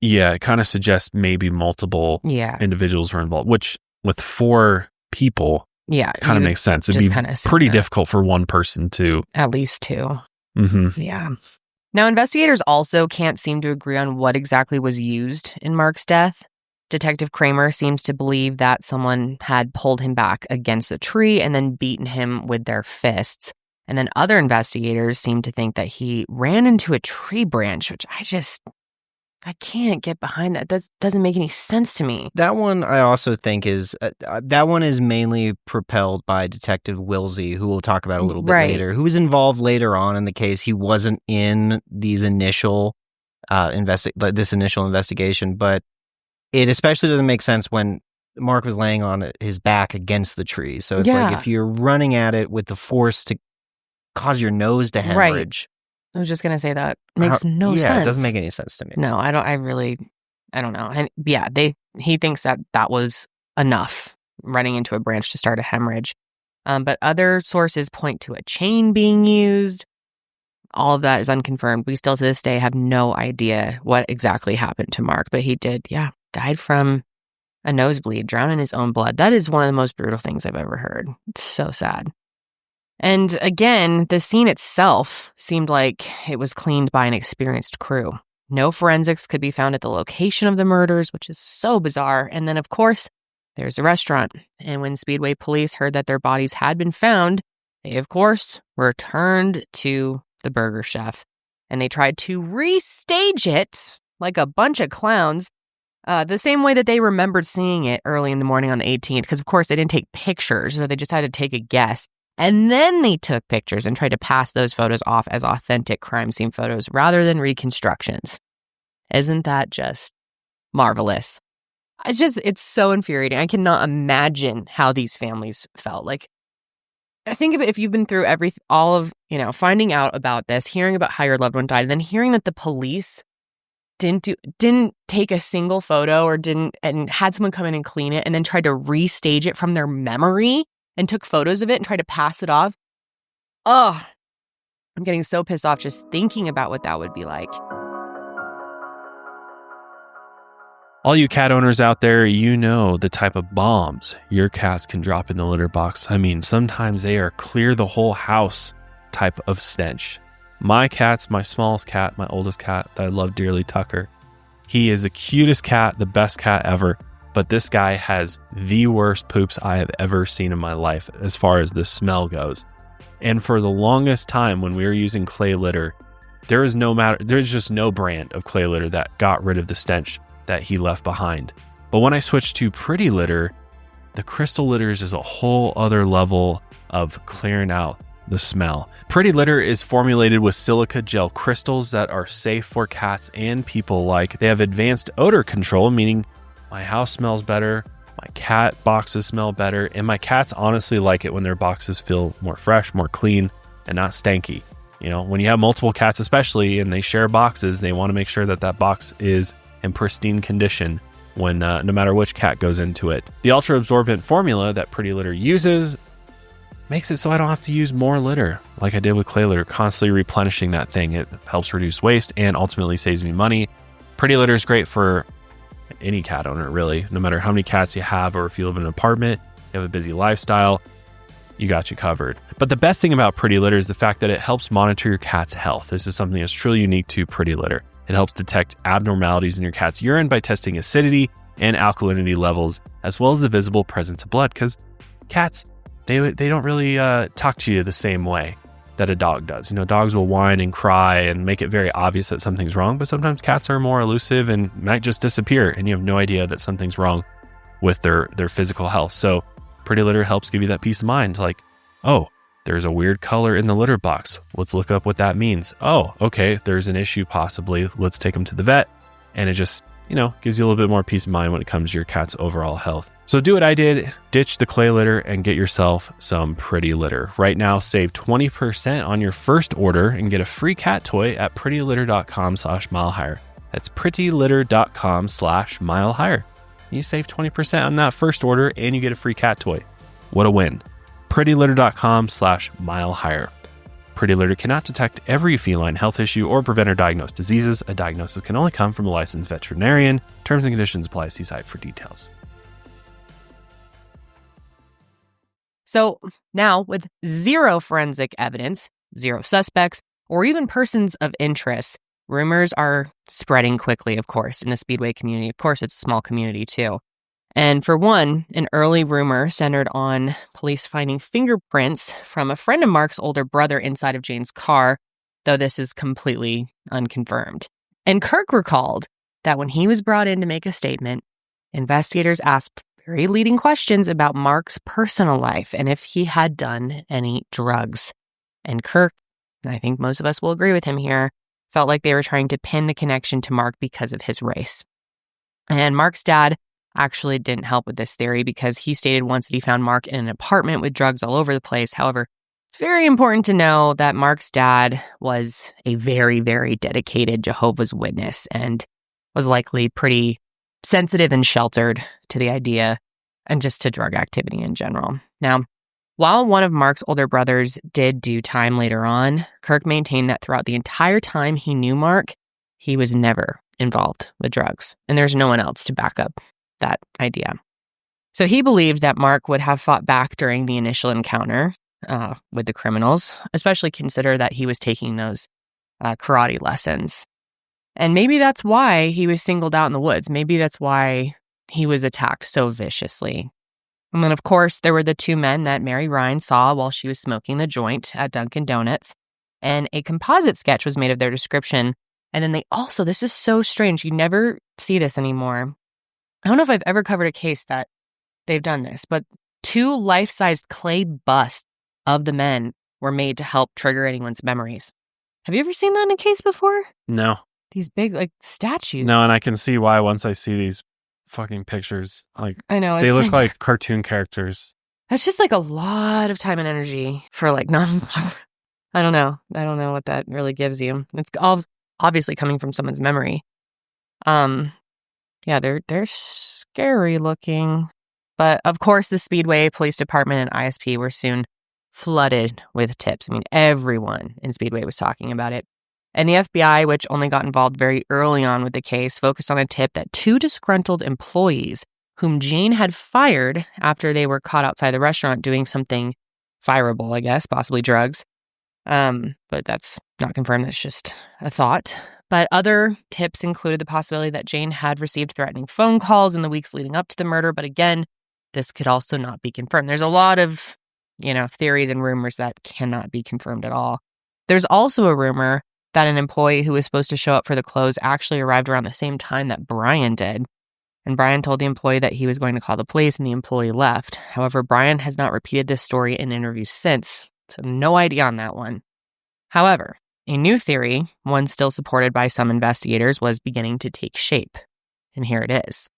Yeah, it kind of suggests maybe multiple individuals were involved, which with 4 people kind of makes sense. It'd be pretty difficult for one person to... At least 2. Mm-hmm. Yeah. Now, investigators also can't seem to agree on what exactly was used in Mark's death. Detective Kramer seems to believe that someone had pulled him back against the tree and then beaten him with their fists. And then other investigators seem to think that he ran into a tree branch, which I can't get behind that. That doesn't make any sense to me. That one I also think is, that one is mainly propelled by Detective Wilsey, who we'll talk about a little bit later, who was involved later on in the case. He wasn't in these initial, this initial investigation, but it especially doesn't make sense when Mark was laying on his back against the tree. So it's like if you're running at it with the force to cause your nose to hemorrhage. I was just going to say that makes no sense. Yeah, it doesn't make any sense to me. No, I don't know. And he thinks that was enough, running into a branch to start a hemorrhage. But other sources point to a chain being used. All of that is unconfirmed. We still to this day have no idea what exactly happened to Mark, but he died from a nosebleed, drowned in his own blood. That is one of the most brutal things I've ever heard. It's so sad. And again, the scene itself seemed like it was cleaned by an experienced crew. No forensics could be found at the location of the murders, which is so bizarre. And then, of course, there's a restaurant. And when Speedway police heard that their bodies had been found, they, of course, returned to the burger chef. And they tried to restage it like a bunch of clowns, the same way that they remembered seeing it early in the morning on the 18th. Because, of course, they didn't take pictures, so they just had to take a guess. And then they took pictures and tried to pass those photos off as authentic crime scene photos rather than reconstructions. Isn't that just marvelous? It's so infuriating. I cannot imagine how these families felt. Like, I think of it, if you've been through finding out about this, hearing about how your loved one died, and then hearing that the police didn't take a single photo and had someone come in and clean it and then tried to restage it from their memory and took photos of it and tried to pass it off. Oh, I'm getting so pissed off just thinking about what that would be like. All you cat owners out there, you know the type of bombs your cats can drop in the litter box. I mean, sometimes they are clear the whole house type of stench. My cat's my smallest cat, my oldest cat that I love dearly, Tucker. He is the cutest cat, the best cat ever. But this guy has the worst poops I have ever seen in my life as far as the smell goes. And for the longest time when we were using clay litter, there's just no brand of clay litter that got rid of the stench that he left behind. But when I switched to pretty litter, the crystal litters is a whole other level of clearing out the smell. Pretty Litter is formulated with silica gel crystals that are safe for cats and people alike. They have advanced odor control, meaning my house smells better, my cat boxes smell better, and my cats honestly like it when their boxes feel more fresh, more clean, and not stanky. You know, when you have multiple cats especially, and they share boxes, they want to make sure that that box is in pristine condition when no matter which cat goes into it. The ultra-absorbent formula that Pretty Litter uses makes it so I don't have to use more litter like I did with clay litter, constantly replenishing that thing. It helps reduce waste and ultimately saves me money. Pretty Litter is great for any cat owner, really. No matter how many cats you have, or if you live in an apartment, you have a busy lifestyle, you got you covered. But the best thing about Pretty Litter is the fact that it helps monitor your cat's health. This is something that's truly unique to Pretty Litter. It helps detect abnormalities in your cat's urine by testing acidity and alkalinity levels, as well as the visible presence of blood, because cats, they don't really talk to you the same way that a dog does. You know, dogs will whine and cry and make it very obvious that something's wrong, but sometimes cats are more elusive and might just disappear, and you have no idea that something's wrong with their physical health. So Pretty Litter helps give you that peace of mind, like, oh, there's a weird color in the litter box. Let's look up what that means. Oh, okay, there's an issue possibly. Let's take them to the vet. And it just, you know, gives you a little bit more peace of mind when it comes to your cat's overall health. So do what I did, ditch the clay litter and get yourself some Pretty Litter. Right now, save 20% on your first order and get a free cat toy at prettylitter.com/milehigher. That's prettylitter.com/milehigher. You save 20% on that first order and you get a free cat toy. What a win. prettylitter.com/milehigher. Pretty Litter cannot detect every feline health issue or prevent or diagnose diseases. A diagnosis can only come from a licensed veterinarian. Terms and conditions apply. See site for details. So now, with zero forensic evidence, zero suspects, or even persons of interest, rumors are spreading quickly, of course, in the Speedway community. Of course, it's a small community, too. And for one, an early rumor centered on police finding fingerprints from a friend of Mark's older brother inside of Jayne's car, though this is completely unconfirmed. And Kirk recalled that when he was brought in to make a statement, investigators asked very leading questions about Mark's personal life and if he had done any drugs. And Kirk, I think most of us will agree with him here, felt like they were trying to pin the connection to Mark because of his race. And Mark's dad actually didn't help with this theory because he stated once that he found Mark in an apartment with drugs all over the place. However, it's very important to know that Mark's dad was a very, very dedicated Jehovah's Witness and was likely pretty sensitive and sheltered to the idea and just to drug activity in general. Now, while one of Mark's older brothers did do time later on, Kirk maintained that throughout the entire time he knew Mark, he was never involved with drugs, and there's no one else to back up that idea. So he believed that Mark would have fought back during the initial encounter with the criminals, especially consider that he was taking those karate lessons. And maybe that's why he was singled out in the woods. Maybe that's why he was attacked so viciously. And then, of course, there were the two men that Mary Ryan saw while she was smoking the joint at Dunkin' Donuts. And a composite sketch was made of their description. And then they also, this is so strange, you never see this anymore. I don't know if I've ever covered a case that they've done this, but 2 life-sized clay busts of the men were made to help trigger anyone's memories. Have you ever seen that in a case before? No. These big, like, statues. No, and I can see why once I see these fucking pictures. Like, I know. They look like cartoon characters. That's just like a lot of time and energy for like I don't know. I don't know what that really gives you. It's all obviously coming from someone's memory. Yeah, they're scary looking. But of course, the Speedway Police Department and ISP were soon flooded with tips. I mean, everyone in Speedway was talking about it. And the FBI, which only got involved very early on with the case, focused on a tip that 2 disgruntled employees whom Jayne had fired after they were caught outside the restaurant doing something fireable, I guess, possibly drugs. But that's not confirmed. That's just a thought. But other tips included the possibility that Jayne had received threatening phone calls in the weeks leading up to the murder. But again, this could also not be confirmed. There's a lot of, theories and rumors that cannot be confirmed at all. There's also a rumor that an employee who was supposed to show up for the close actually arrived around the same time that Brian did. And Brian told the employee that he was going to call the police, and the employee left. However, Brian has not repeated this story in interviews since, so no idea on that one. However, a new theory, one still supported by some investigators, was beginning to take shape. And here it is.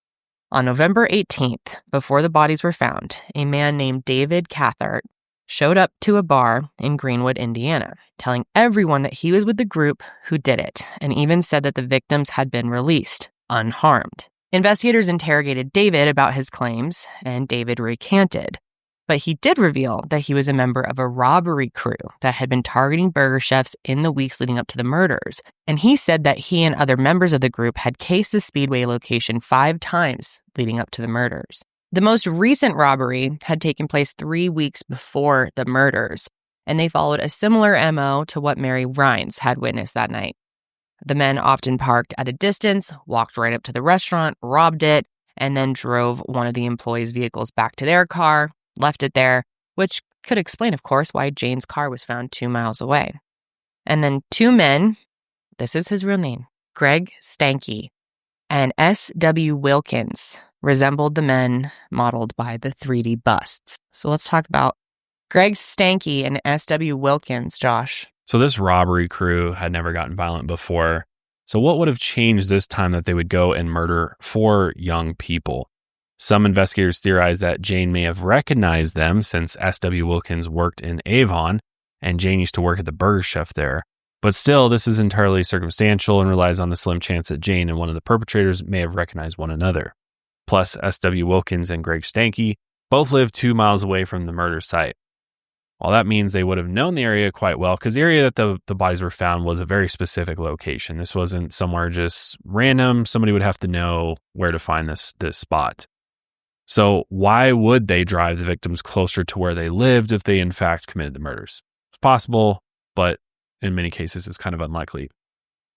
On November 18th, before the bodies were found, a man named David Cathart showed up to a bar in Greenwood, Indiana, telling everyone that he was with the group who did it, and even said that the victims had been released, unharmed. Investigators interrogated David about his claims, and David recanted. But he did reveal that he was a member of a robbery crew that had been targeting burger chefs in the weeks leading up to the murders. And he said that he and other members of the group had cased the Speedway location 5 times leading up to the murders. The most recent robbery had taken place 3 weeks before the murders, and they followed a similar MO to what Mary Rhines had witnessed that night. The men often parked at a distance, walked right up to the restaurant, robbed it, and then drove one of the employees' vehicles back to their car, left it there, which could explain, of course, why Jayne's car was found 2 miles away. And then 2 men, this is his real name, Greg Stanky and S.W. Wilkins, resembled the men modeled by the 3D busts. So let's talk about Greg Stanky and S.W. Wilkins, Josh. So this robbery crew had never gotten violent before. So what would have changed this time that they would go and murder 4 young people? Some investigators theorize that Jayne may have recognized them since S.W. Wilkins worked in Avon and Jayne used to work at the Burger Chef there. But still, this is entirely circumstantial and relies on the slim chance that Jayne and one of the perpetrators may have recognized one another. Plus, S.W. Wilkins and Greg Stanky both lived 2 miles away from the murder site. Well, that means they would have known the area quite well because the area that the bodies were found was a very specific location. This wasn't somewhere just random. Somebody would have to know where to find this spot. So why would they drive the victims closer to where they lived if they in fact committed the murders? It's possible, but in many cases it's kind of unlikely.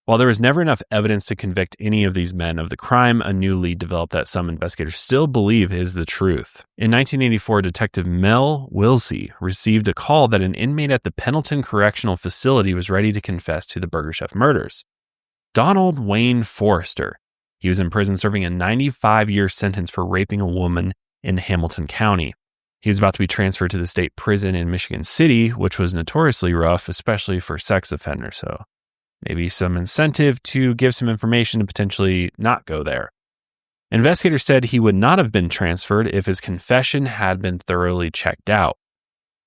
While there was never enough evidence to convict any of these men of the crime, a new lead developed that some investigators still believe is the truth. In 1984, Detective Mel Wilsey received a call that an inmate at the Pendleton Correctional Facility was ready to confess to the Burger Chef murders. Donald Wayne Forrester. He was in prison serving a 95-year sentence for raping a woman in Hamilton County. He was about to be transferred to the state prison in Michigan City, which was notoriously rough, especially for sex offenders. So maybe some incentive to give some information to potentially not go there. Investigators said he would not have been transferred if his confession had been thoroughly checked out.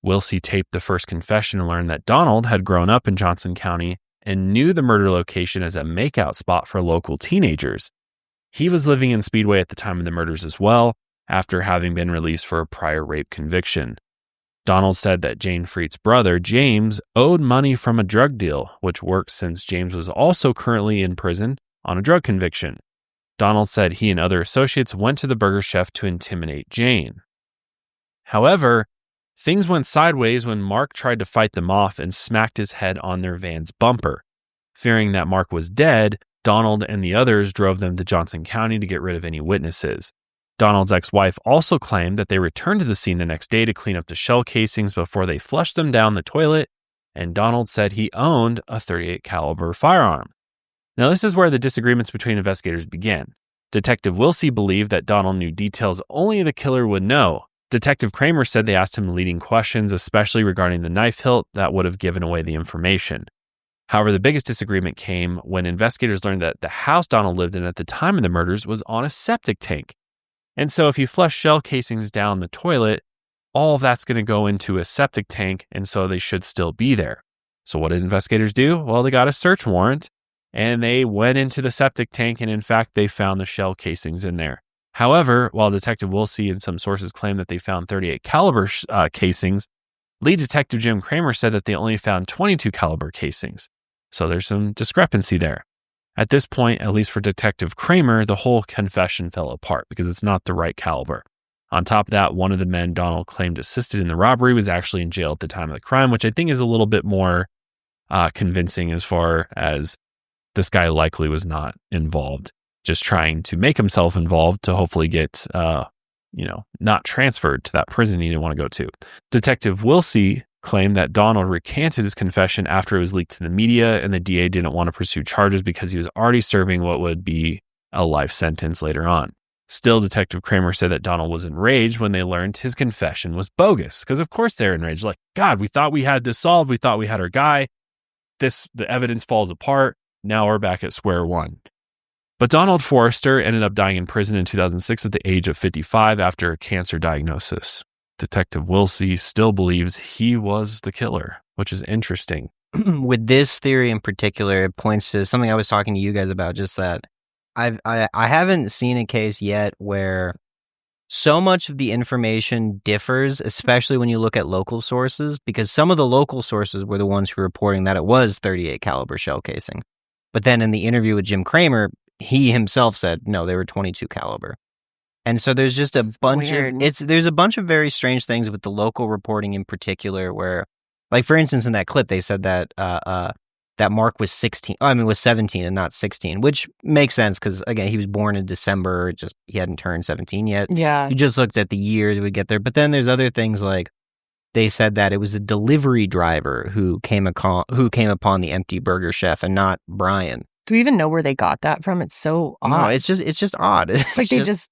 Wilsey taped the first confession and learned that Donald had grown up in Johnson County and knew the murder location as a makeout spot for local teenagers. He was living in Speedway at the time of the murders as well, after having been released for a prior rape conviction. Donald said that Jayne Friedt's brother, James, owed money from a drug deal, which worked since James was also currently in prison on a drug conviction. Donald said he and other associates went to the Burger Chef to intimidate Jayne. However, things went sideways when Mark tried to fight them off and smacked his head on their van's bumper. Fearing that Mark was dead, Donald and the others drove them to Johnson County to get rid of any witnesses. Donald's ex-wife also claimed that they returned to the scene the next day to clean up the shell casings before they flushed them down the toilet, and Donald said he owned a .38 caliber firearm. Now, this is where the disagreements between investigators began. Detective Wilsey believed that Donald knew details only the killer would know. Detective Kramer said they asked him leading questions, especially regarding the knife hilt that would have given away the information. However, the biggest disagreement came when investigators learned that the house Donald lived in at the time of the murders was on a septic tank. And so if you flush shell casings down the toilet, all of that's going to go into a septic tank, and so they should still be there. So what did investigators do? Well, they got a search warrant, and they went into the septic tank, and in fact, they found the shell casings in there. However, while Detective Wilsey and some sources claim that they found .38 caliber casings, lead detective Jim Kramer said that they only found .22 caliber casings. So there's some discrepancy there. At this point, at least for Detective Kramer, the whole confession fell apart because it's not the right caliber. On top of that, one of the men Donald claimed assisted in the robbery was actually in jail at the time of the crime, which I think is a little bit more convincing as far as this guy likely was not involved, just trying to make himself involved to hopefully get, not transferred to that prison he didn't want to go to. Detective Wilsey claimed that Donald recanted his confession after it was leaked to the media, and the DA didn't want to pursue charges because he was already serving what would be a life sentence later on. Still, Detective Kramer said that Donald was enraged when they learned his confession was bogus, because of course they're enraged. Like, God, we thought we had this solved. We thought we had our guy. the evidence falls apart. Now we're back at square one. But Donald Forrester ended up dying in prison in 2006 at the age of 55 after a cancer diagnosis. Detective Wilsey still believes he was the killer, which is interesting. With this theory in particular, it points to something I was talking to you guys about, just that I haven't seen a case yet where so much of the information differs, especially when you look at local sources, because some of the local sources were the ones who were reporting that it was 38 caliber shell casing. But then in the interview with Jim Kramer, he himself said, no, they were 22 caliber. And so there's just a bunch there's a bunch of very strange things with the local reporting in particular where, like, for instance, in that clip, they said that that Mark was 17 and not 16, which makes sense because, again, he was born in December. He hadn't turned 17 yet. Yeah. You just looked at the years it would get there. But then there's other things like they said that it was a delivery driver who came upon the empty burger chef and not Brian. Do we even know where they got that from? It's so odd. No, it's just odd. It's like they just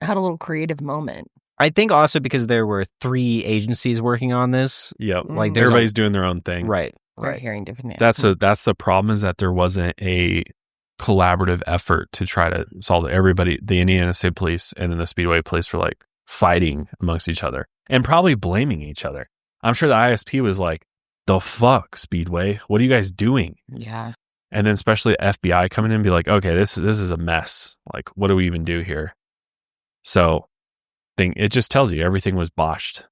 had a little creative moment. I think also because there were 3 agencies working on this. Yep. Like everybody's doing their own thing. Right. Right. Hearing different things. That's the problem, is that there wasn't a collaborative effort to try to solve it. Everybody, the Indiana State Police and then the Speedway Police, were like fighting amongst each other and probably blaming each other. I'm sure the ISP was like, the fuck, Speedway? What are you guys doing? Yeah. And then especially the FBI coming in and be like, okay, this is a mess. Like, what do we even do here? So it just tells you everything was botched.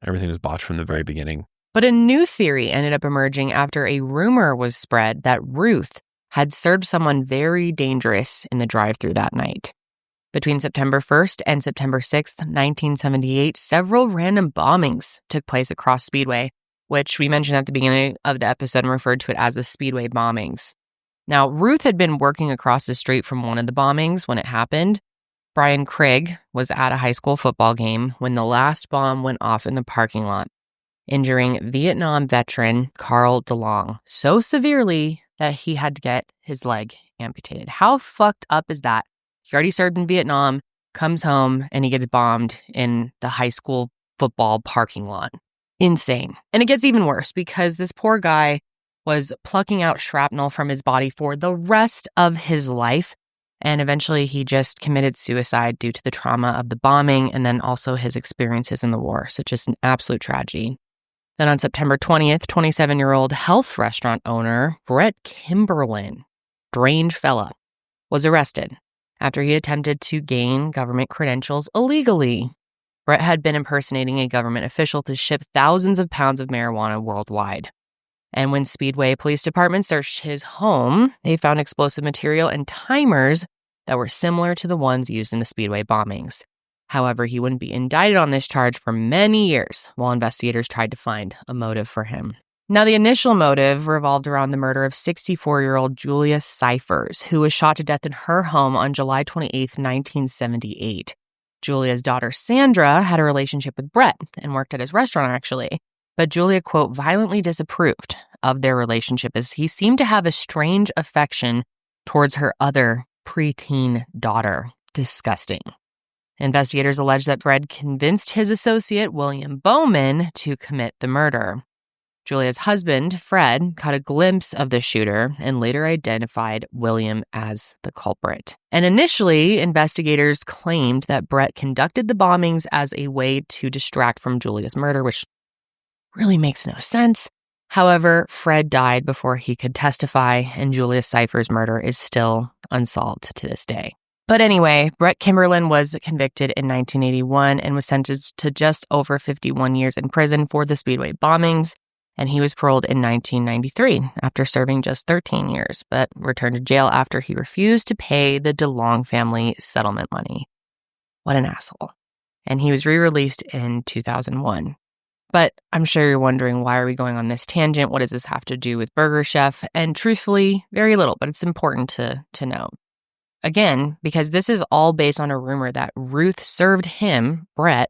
Everything was botched from the very beginning. But a new theory ended up emerging after a rumor was spread that Ruth had served someone very dangerous in the drive-thru that night. Between September 1st and September 6th, 1978, several random bombings took place across Speedway, which we mentioned at the beginning of the episode and referred to it as the Speedway Bombings. Now, Ruth had been working across the street from one of the bombings when it happened. Brian Craig was at a high school football game when the last bomb went off in the parking lot, injuring Vietnam veteran Carl DeLong so severely that he had to get his leg amputated. How fucked up is that? He already served in Vietnam, comes home, and he gets bombed in the high school football parking lot. Insane. And it gets even worse because this poor guy was plucking out shrapnel from his body for the rest of his life. And eventually he just committed suicide due to the trauma of the bombing and then also his experiences in the war. So just an absolute tragedy. Then on September 20th, 27-year-old health restaurant owner Brett Kimberlin, strange fella, was arrested after he attempted to gain government credentials illegally. Brett had been impersonating a government official to ship thousands of pounds of marijuana worldwide. And when Speedway Police Department searched his home, they found explosive material and timers that were similar to the ones used in the Speedway bombings. However, he wouldn't be indicted on this charge for many years while investigators tried to find a motive for him. Now, the initial motive revolved around the murder of 64-year-old Julia Cyphers, who was shot to death in her home on July 28, 1978. Julia's daughter, Sandra, had a relationship with Brett and worked at his restaurant, actually. But Julia, quote, violently disapproved of their relationship as he seemed to have a strange affection towards her other preteen daughter. Disgusting. Investigators allege that Brett convinced his associate, William Bowman, to commit the murder. Julia's husband, Fred, caught a glimpse of the shooter and later identified William as the culprit. And initially, investigators claimed that Brett conducted the bombings as a way to distract from Julia's murder, which really makes no sense. However, Fred died before he could testify, and Julia Cyphers' murder is still unsolved to this day. But anyway, Brett Kimberlin was convicted in 1981 and was sentenced to just over 51 years in prison for the Speedway bombings, and he was paroled in 1993 after serving just 13 years, but returned to jail after he refused to pay the DeLong family settlement money. What an asshole. And he was re-released in 2001. But I'm sure you're wondering, why are we going on this tangent? What does this have to do with Burger Chef? And truthfully, very little, but it's important to note. Again, because this is all based on a rumor that Ruth served him, Brett,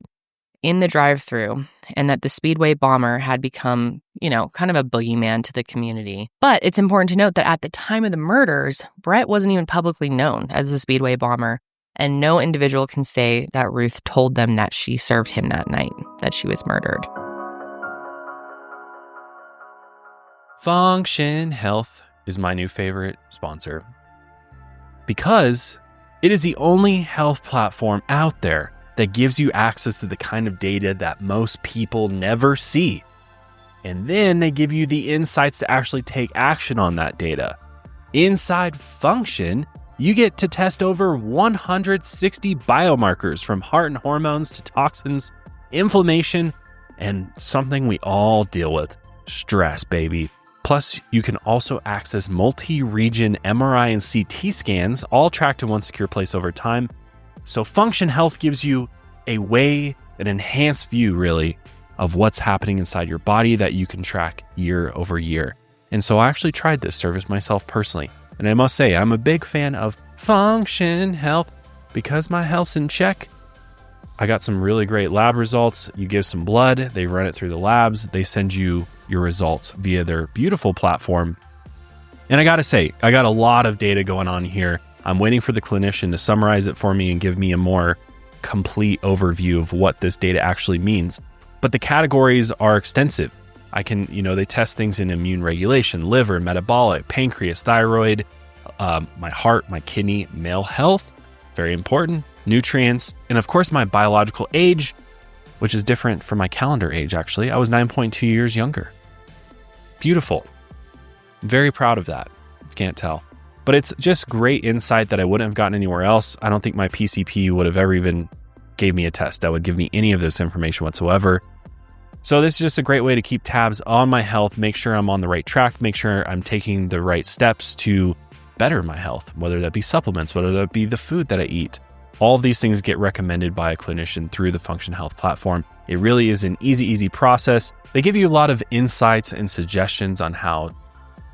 in the drive-thru, and that the Speedway bomber had become, kind of a boogeyman to the community. But it's important to note that at the time of the murders, Brett wasn't even publicly known as the Speedway bomber, and no individual can say that Ruth told them that she served him that night, that she was murdered. Function Health is my new favorite sponsor because it is the only health platform out there that gives you access to the kind of data that most people never see. And then they give you the insights to actually take action on that data. Inside Function, you get to test over 160 biomarkers from heart and hormones to toxins, inflammation, and something we all deal with, stress, baby. Plus, you can also access multi-region MRI and CT scans, all tracked in one secure place over time. So Function Health gives you an enhanced view, really, of what's happening inside your body that you can track year over year. And so I actually tried this service myself personally. And I must say, I'm a big fan of Function Health because my health's in check. I got some really great lab results. You give some blood, they run it through the labs, they send you your results via their beautiful platform. And I gotta say, I got a lot of data going on here. I'm waiting for the clinician to summarize it for me and give me a more complete overview of what this data actually means. But the categories are extensive. They test things in immune regulation, liver, metabolic, pancreas, thyroid, my heart, my kidney, male health, very important, nutrients, and of course my biological age, which is different from my calendar age, actually. I was 9.2 years younger. Beautiful. Very proud of that. Can't tell. But it's just great insight that I wouldn't have gotten anywhere else. I don't think my PCP would have ever even gave me a test that would give me any of this information whatsoever. So this is just a great way to keep tabs on my health, make sure I'm on the right track, make sure I'm taking the right steps to better my health, whether that be supplements, whether that be the food that I eat. All of these things get recommended by a clinician through the Function Health platform. It really is an easy process. They give you a lot of insights and suggestions on how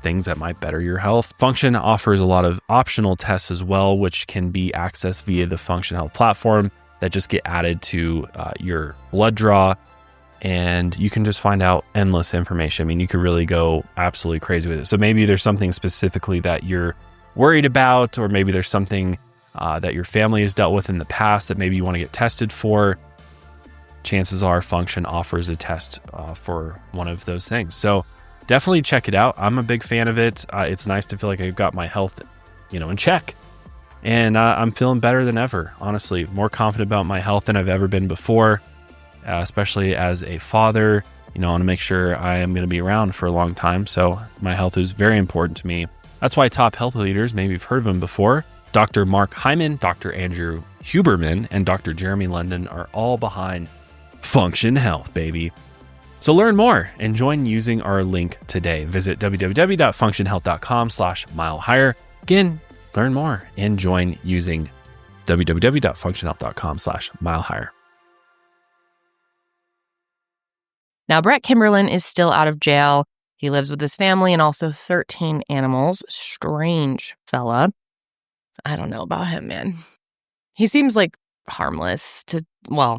things that might better your health. Function offers a lot of optional tests as well, which can be accessed via the Function Health platform that just get added to your blood draw. And you can just find out endless information. I mean, you could really go absolutely crazy with it. So maybe there's something specifically that you're worried about, or maybe there's something that your family has dealt with in the past that maybe you want to get tested for. Chances are Function offers a test for one of those things. So definitely check it out. I'm a big fan of it. It's nice to feel like I've got my health, in check. And I'm feeling better than ever, honestly. More confident about my health than I've ever been before, especially as a father. I want to make sure I am going to be around for a long time. So my health is very important to me. That's why top health leaders, maybe you've heard of them before, Dr. Mark Hyman, Dr. Andrew Huberman, and Dr. Jeremy London are all behind Function Health, baby. So learn more and join using our link today. Visit www.functionhealth.com/milehigher. Again, learn more and join using www.functionhealth.com/milehigher. Now, Brett Kimberlin is still out of jail. He lives with his family and also 13 animals. Strange fella. I don't know about him, man. He seems like harmless I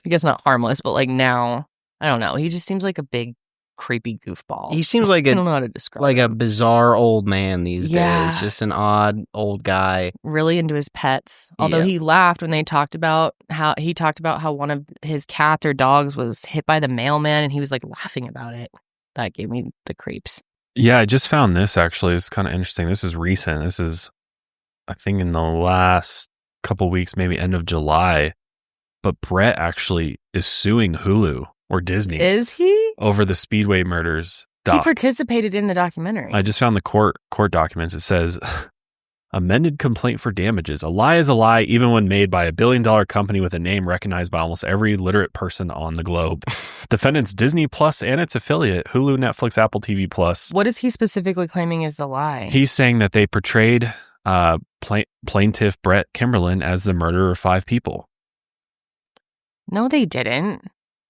guess not harmless, but now, I don't know. He just seems like a big, creepy goofball. He seems like I don't know how to describe like him. a bizarre old man these days. Just an odd old guy. Really into his pets. Although he laughed when they talked about how one of his cats or dogs was hit by the mailman, and he was laughing about it. That gave me the creeps. Yeah, I just found this actually. It's kind of interesting. This is recent. This is, I think, in the last couple weeks, maybe end of July. But Brett actually is suing Hulu or Disney. Is he? Over the Speedway murders doc. He participated in the documentary. I just found the court documents. It says, amended complaint for damages. A lie is a lie, even when made by a billion-dollar company with a name recognized by almost every literate person on the globe. Defendants Disney Plus and its affiliate, Hulu, Netflix, Apple TV Plus. What is he specifically claiming is the lie? He's saying that they portrayed plaintiff Brett Kimberlin as the murderer of 5 people. No, they didn't.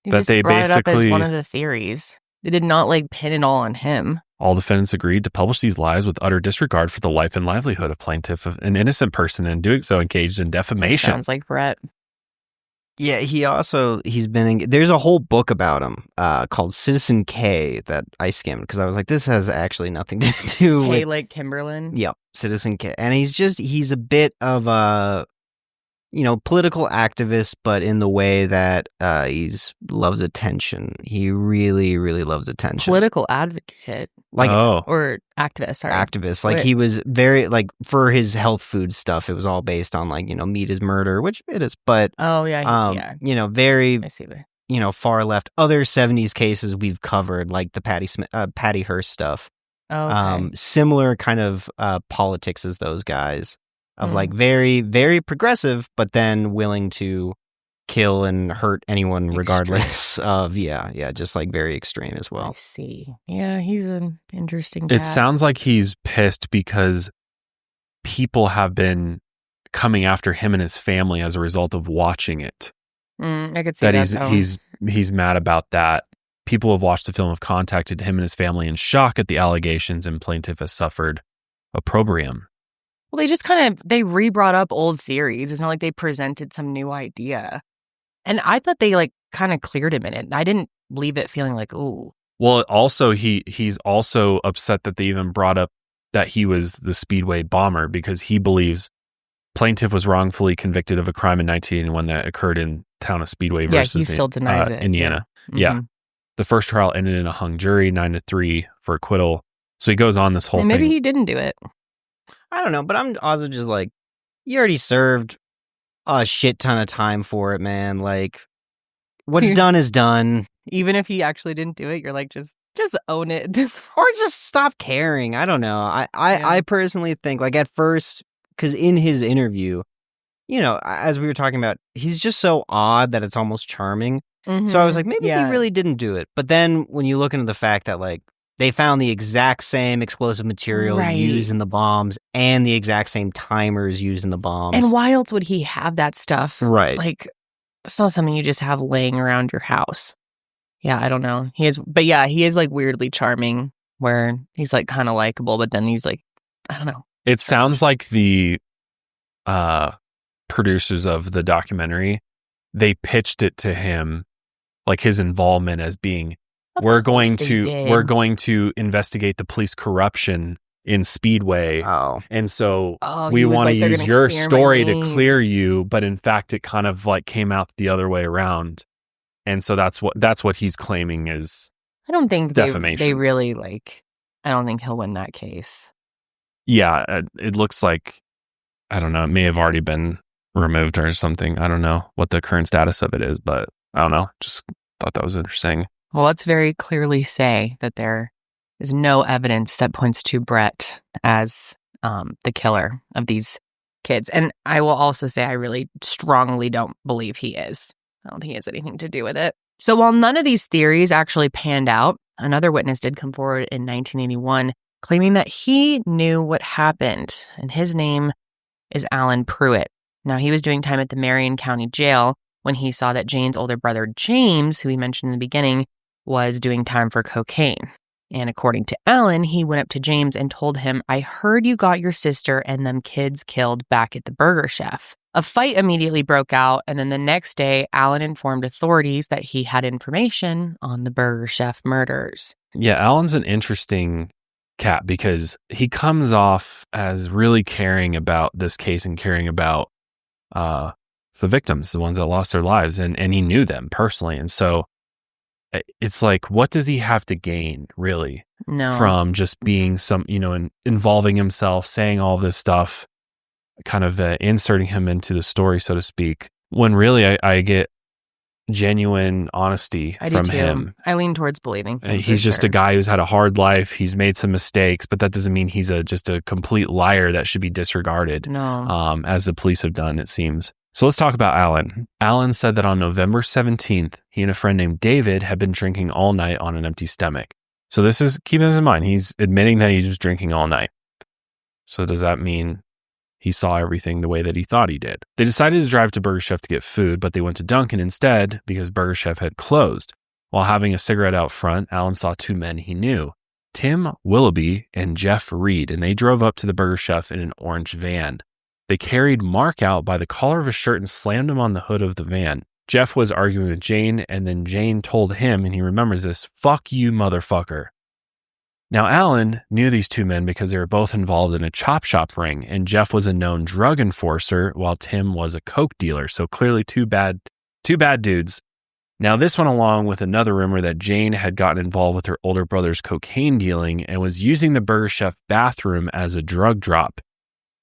That just they brought it up as basically- one of the theories. They did not pin it all on him. All defendants agreed to publish these lies with utter disregard for the life and livelihood of plaintiff, of an innocent person, and doing so engaged in defamation. Sounds like Brett. Yeah, he's been there's a whole book about him called Citizen K that I skimmed because I was like, this has actually nothing to do with... Like Kimberlin? Yep, Citizen K. And he's a bit of a political activist, but in the way that he's loves attention. He really, really loves attention. Political advocate. Or activist, sorry. Activist. Like, he was very, like, for his health food stuff, it was all based on, like, meat is murder, which it is, but, very, I see that. Far left. Other 70s cases we've covered, like the Patty Hearst stuff. Similar kind of politics as those guys. Of like very, very progressive, but then willing to kill and hurt anyone regardless of, just like very extreme as well. I see. Yeah, he's an interesting cat. It sounds like he's pissed because people have been coming after him and his family as a result of watching it. I could see that. He's mad about that. People have watched the film, have contacted him and his family in shock at the allegations, and plaintiff has suffered opprobrium. Well, they just they re-brought up old theories. It's not like they presented some new idea. And I thought they kind of cleared him in it. I didn't leave it feeling like, ooh. Well, also, he's also upset that they even brought up that he was the Speedway bomber because he believes plaintiff was wrongfully convicted of a crime in 1981 that occurred in town of Speedway versus he still denies it. Indiana. Yeah. The first trial ended in a hung jury, 9-3 for acquittal. So he goes on this whole thing. Maybe he didn't do it. I don't know, but I'm also just like, you already served a shit ton of time for it, man. Like, what's done is done. Even if he actually didn't do it, you're like, just own it. Or just stop caring. I don't know. I personally think, like, at first, because in his interview, as we were talking about, he's just so odd that it's almost charming. Mm-hmm. So I was like, maybe he really didn't do it. But then when you look into the fact that, like, they found the exact same explosive material used in the bombs and the exact same timers used in the bombs. And why else would he have that stuff? Right. Like, that's not something you just have laying around your house. Yeah, I don't know. He is like weirdly charming where he's like kind of likable, but then he's like, I don't know. It sounds like the producers of the documentary, they pitched it to him, like his involvement as being, we're going to investigate the police corruption in Speedway. And so we want to use your story to clear you, but in fact it kind of like came out the other way around. And so that's what he's claiming is I don't think defamation. They really I don't think he'll win that case. Yeah, it looks like, I don't know, it may have already been removed or something. I don't know what the current status of it is, but I don't know. Just thought that was interesting. Well, let's very clearly say that there is no evidence that points to Brett as the killer of these kids. And I will also say I really strongly don't believe he is. I don't think he has anything to do with it. So while none of these theories actually panned out, another witness did come forward in 1981 claiming that he knew what happened. And his name is Alan Pruitt. Now, he was doing time at the Marion County Jail when he saw that Jayne's older brother, James, who he mentioned in the beginning, was doing time for cocaine. And according to Alan, he went up to James and told him, I heard you got your sister and them kids killed back at the Burger Chef. A fight immediately broke out, and then the next day, Alan informed authorities that he had information on the Burger Chef murders. Yeah, Alan's an interesting cat because he comes off as really caring about this case and caring about the victims, the ones that lost their lives, and he knew them personally. And so it's like, what does he have to gain, really, from just being involving himself, saying all this stuff, kind of inserting him into the story, so to speak, when really I get genuine honesty from him. I lean towards believing him. He's just a guy who's had a hard life. He's made some mistakes, but that doesn't mean he's just a complete liar that should be disregarded. No. As the police have done, it seems. So let's talk about Alan. Alan said that on November 17th, he and a friend named David had been drinking all night on an empty stomach. So keep this in mind. He's admitting that he was drinking all night. So does that mean he saw everything the way that he thought he did? They decided to drive to Burger Chef to get food, but they went to Dunkin' instead because Burger Chef had closed. While having a cigarette out front, Alan saw two men he knew, Tim Willoughby and Jeff Reed, and they drove up to the Burger Chef in an orange van. They carried Mark out by the collar of his shirt and slammed him on the hood of the van. Jeff was arguing with Jayne, and then Jayne told him, and he remembers this, "Fuck you, motherfucker." Now, Alan knew these two men because they were both involved in a chop shop ring, and Jeff was a known drug enforcer while Tim was a coke dealer. So clearly two bad dudes. Now, this went along with another rumor that Jayne had gotten involved with her older brother's cocaine dealing and was using the Burger Chef bathroom as a drug drop.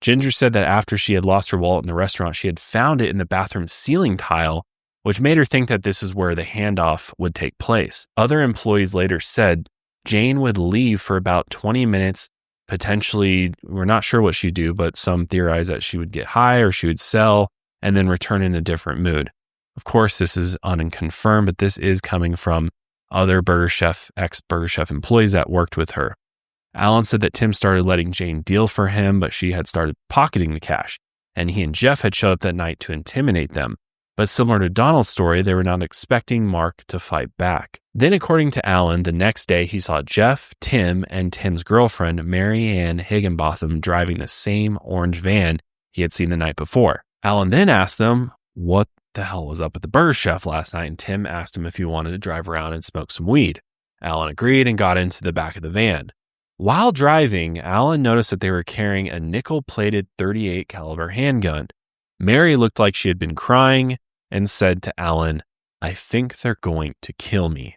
Ginger said that after she had lost her wallet in the restaurant, she had found it in the bathroom ceiling tile, which made her think that this is where the handoff would take place. Other employees later said Jayne would leave for about 20 minutes. Potentially, we're not sure what she'd do, but some theorize that she would get high or she would sell and then return in a different mood. Of course, this is unconfirmed, but this is coming from other ex-Burger Chef employees that worked with her. Alan said that Tim started letting Jayne deal for him, but she had started pocketing the cash, and he and Jeff had showed up that night to intimidate them. But similar to Donald's story, they were not expecting Mark to fight back. Then, according to Alan, the next day he saw Jeff, Tim, and Tim's girlfriend, Mary Ann Higginbotham, driving the same orange van he had seen the night before. Alan then asked them what the hell was up at the Burger Chef last night, and Tim asked him if he wanted to drive around and smoke some weed. Alan agreed and got into the back of the van. While driving, Alan noticed that they were carrying a nickel-plated .38 caliber handgun. Mary looked like she had been crying and said to Alan, "I think they're going to kill me."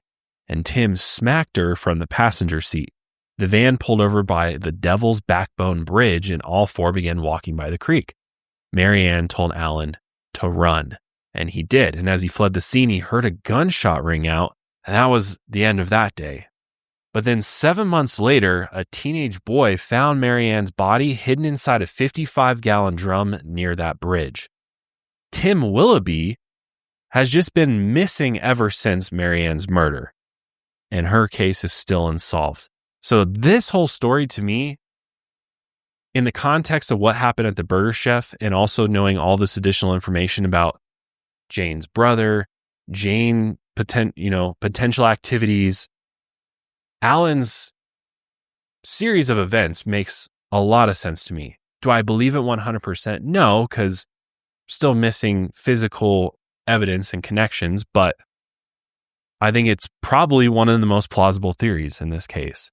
And Tim smacked her from the passenger seat. The van pulled over by the Devil's Backbone Bridge, and all four began walking by the creek. Mary Ann told Alan to run, and he did. And as he fled the scene, he heard a gunshot ring out, and that was the end of that day. But then 7 months later, a teenage boy found Mary Ann's body hidden inside a 55-gallon drum near that bridge. Tim Willoughby has just been missing ever since Mary Ann's murder, and her case is still unsolved. So this whole story to me, in the context of what happened at the Burger Chef and also knowing all this additional information about Jayne's brother, Jayne, potential activities, Alan's series of events makes a lot of sense to me. Do I believe it 100%? No, because still missing physical evidence and connections, but I think it's probably one of the most plausible theories in this case.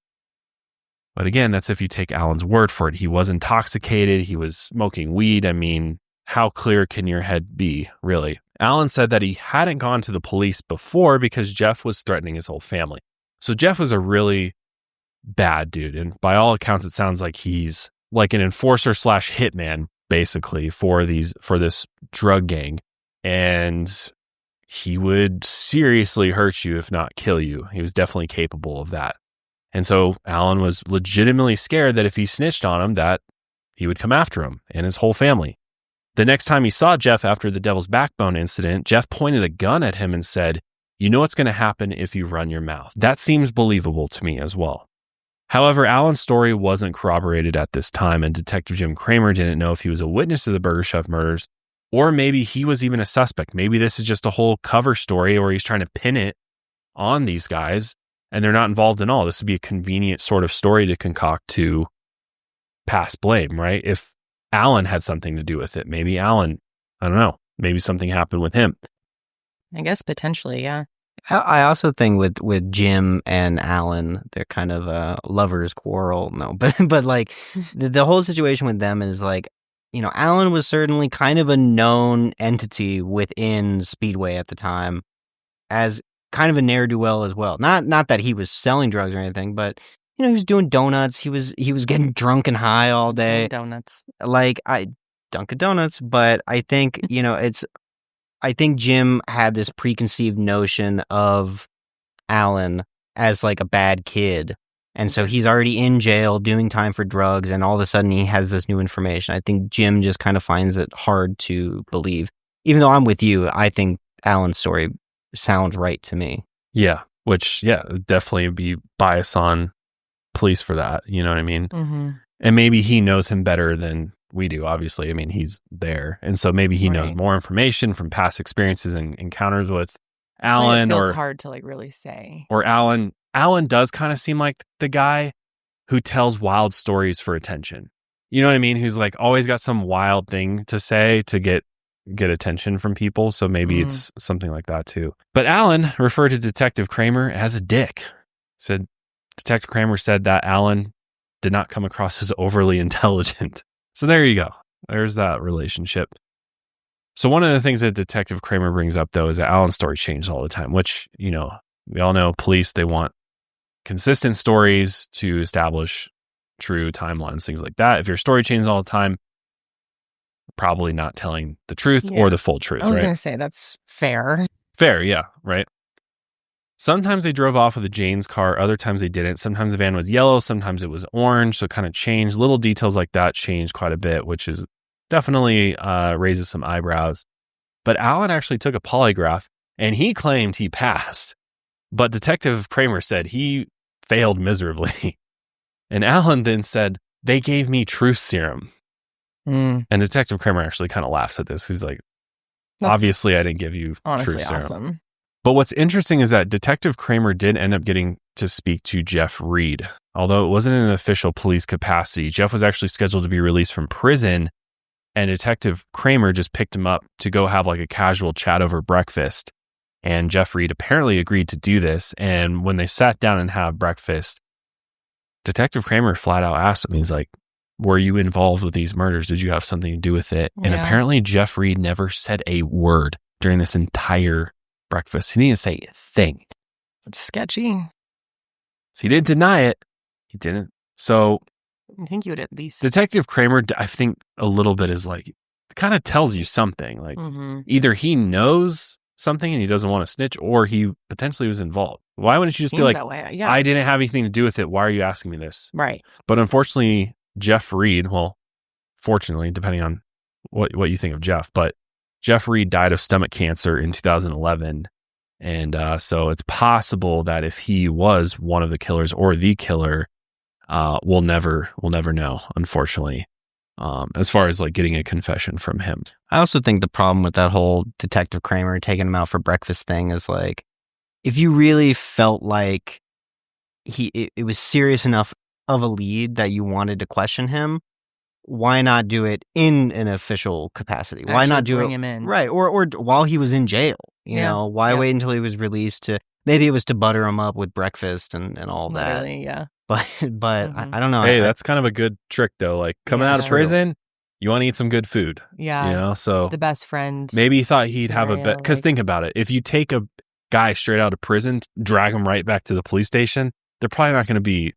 But again, that's if you take Alan's word for it. He was intoxicated. He was smoking weed. I mean, how clear can your head be, really? Alan said that he hadn't gone to the police before because Jeff was threatening his whole family. So Jeff was a really bad dude. And by all accounts, it sounds like he's like an enforcer / hitman, basically, for this drug gang. And he would seriously hurt you, if not kill you. He was definitely capable of that. And so Alan was legitimately scared that if he snitched on him, that he would come after him and his whole family. The next time he saw Jeff after the Devil's Backbone incident, Jeff pointed a gun at him and said, "You know what's going to happen if you run your mouth." That seems believable to me as well. However, Alan's story wasn't corroborated at this time, and Detective Jim Kramer didn't know if he was a witness to the Burger Chef murders, or maybe he was even a suspect. Maybe this is just a whole cover story, or he's trying to pin it on these guys, and they're not involved at all. This would be a convenient sort of story to concoct to pass blame, right? If Alan had something to do with it, maybe Alan, I don't know, maybe something happened with him. I guess potentially, yeah. I also think with Jim and Alan, they're kind of a lover's quarrel. No, but like the whole situation with them is like, you know, Alan was certainly kind of a known entity within Speedway at the time as kind of a ne'er-do-well as well. Not that he was selling drugs or anything, but you know, he was doing donuts. He was getting drunk and high all day. Donuts. Like Dunkin' Donuts, but I think, you know, I think Jim had this preconceived notion of Alan as like a bad kid. And so he's already in jail doing time for drugs, and all of a sudden he has this new information. I think Jim just kind of finds it hard to believe. Even though I'm with you, I think Alan's story sounds right to me. Yeah, which, definitely be bias on police for that. You know what I mean? Mm-hmm. And maybe he knows him better than we do, obviously. I mean, he's there. And so maybe he knows more information from past experiences and encounters with Alan. It feels hard to like really say. Or Alan does kind of seem like the guy who tells wild stories for attention. You know what I mean? Who's like always got some wild thing to say to get attention from people. So maybe it's something like that too. But Alan referred to Detective Kramer as a dick. Said Detective Kramer said that Alan did not come across as overly intelligent. So there you go. There's that relationship. So one of the things that Detective Kramer brings up, though, is that Alan's story changed all the time, which, we all know police, they want consistent stories to establish true timelines, things like that. If your story changes all the time, probably not telling the truth or the full truth, I was right? going to say that's fair. Fair, yeah, right. Sometimes they drove off with a Jayne's car. Other times they didn't. Sometimes the van was yellow. Sometimes it was orange. So it kind of changed. Little details like that changed quite a bit, which is definitely raises some eyebrows. But Alan actually took a polygraph and he claimed he passed. But Detective Kramer said he failed miserably. And Alan then said, they gave me truth serum. And Detective Kramer actually kind of laughs at this. He's like, obviously I didn't give you truth serum. Awesome. But what's interesting is that Detective Kramer did end up getting to speak to Jeff Friedt. Although it wasn't in an official police capacity, Jeff was actually scheduled to be released from prison, and Detective Kramer just picked him up to go have like a casual chat over breakfast. And Jeff Friedt apparently agreed to do this. And when they sat down and had breakfast, Detective Kramer flat out asked him, he's like, were you involved with these murders? Did you have something to do with it? And apparently Jeff Friedt never said a word during this entire breakfast. He didn't say a thing. It's sketchy. So he didn't deny it. He didn't. So I think you would at least. Detective Kramer, I think a little bit is like, it kind of tells you something. Like either he knows something and he doesn't want to snitch, or he potentially was involved. Why wouldn't you just be like, I didn't have anything to do with it. Why are you asking me this? Right. But unfortunately, Jeff Friedt, well, fortunately, depending on what you think of Jeff, but Jeff Friedt died of stomach cancer in 2011. And so it's possible that if he was one of the killers or the killer, we'll never know, unfortunately, as far as like getting a confession from him. I also think the problem with that whole Detective Kramer taking him out for breakfast thing is like, if you really felt like it was serious enough of a lead that you wanted to question him, why not do it in an official capacity? Why not do bring him in? Right. Or while he was in jail, you know, why wait until he was released to, maybe it was to butter him up with breakfast and all that. Literally, yeah. But I don't know. Hey, that's kind of a good trick though. Like coming out of prison, you want to eat some good food. Yeah. So the best friend. Maybe he thought he'd have a bet. Because think about it. If you take a guy straight out of prison, drag him right back to the police station, they're probably not going to be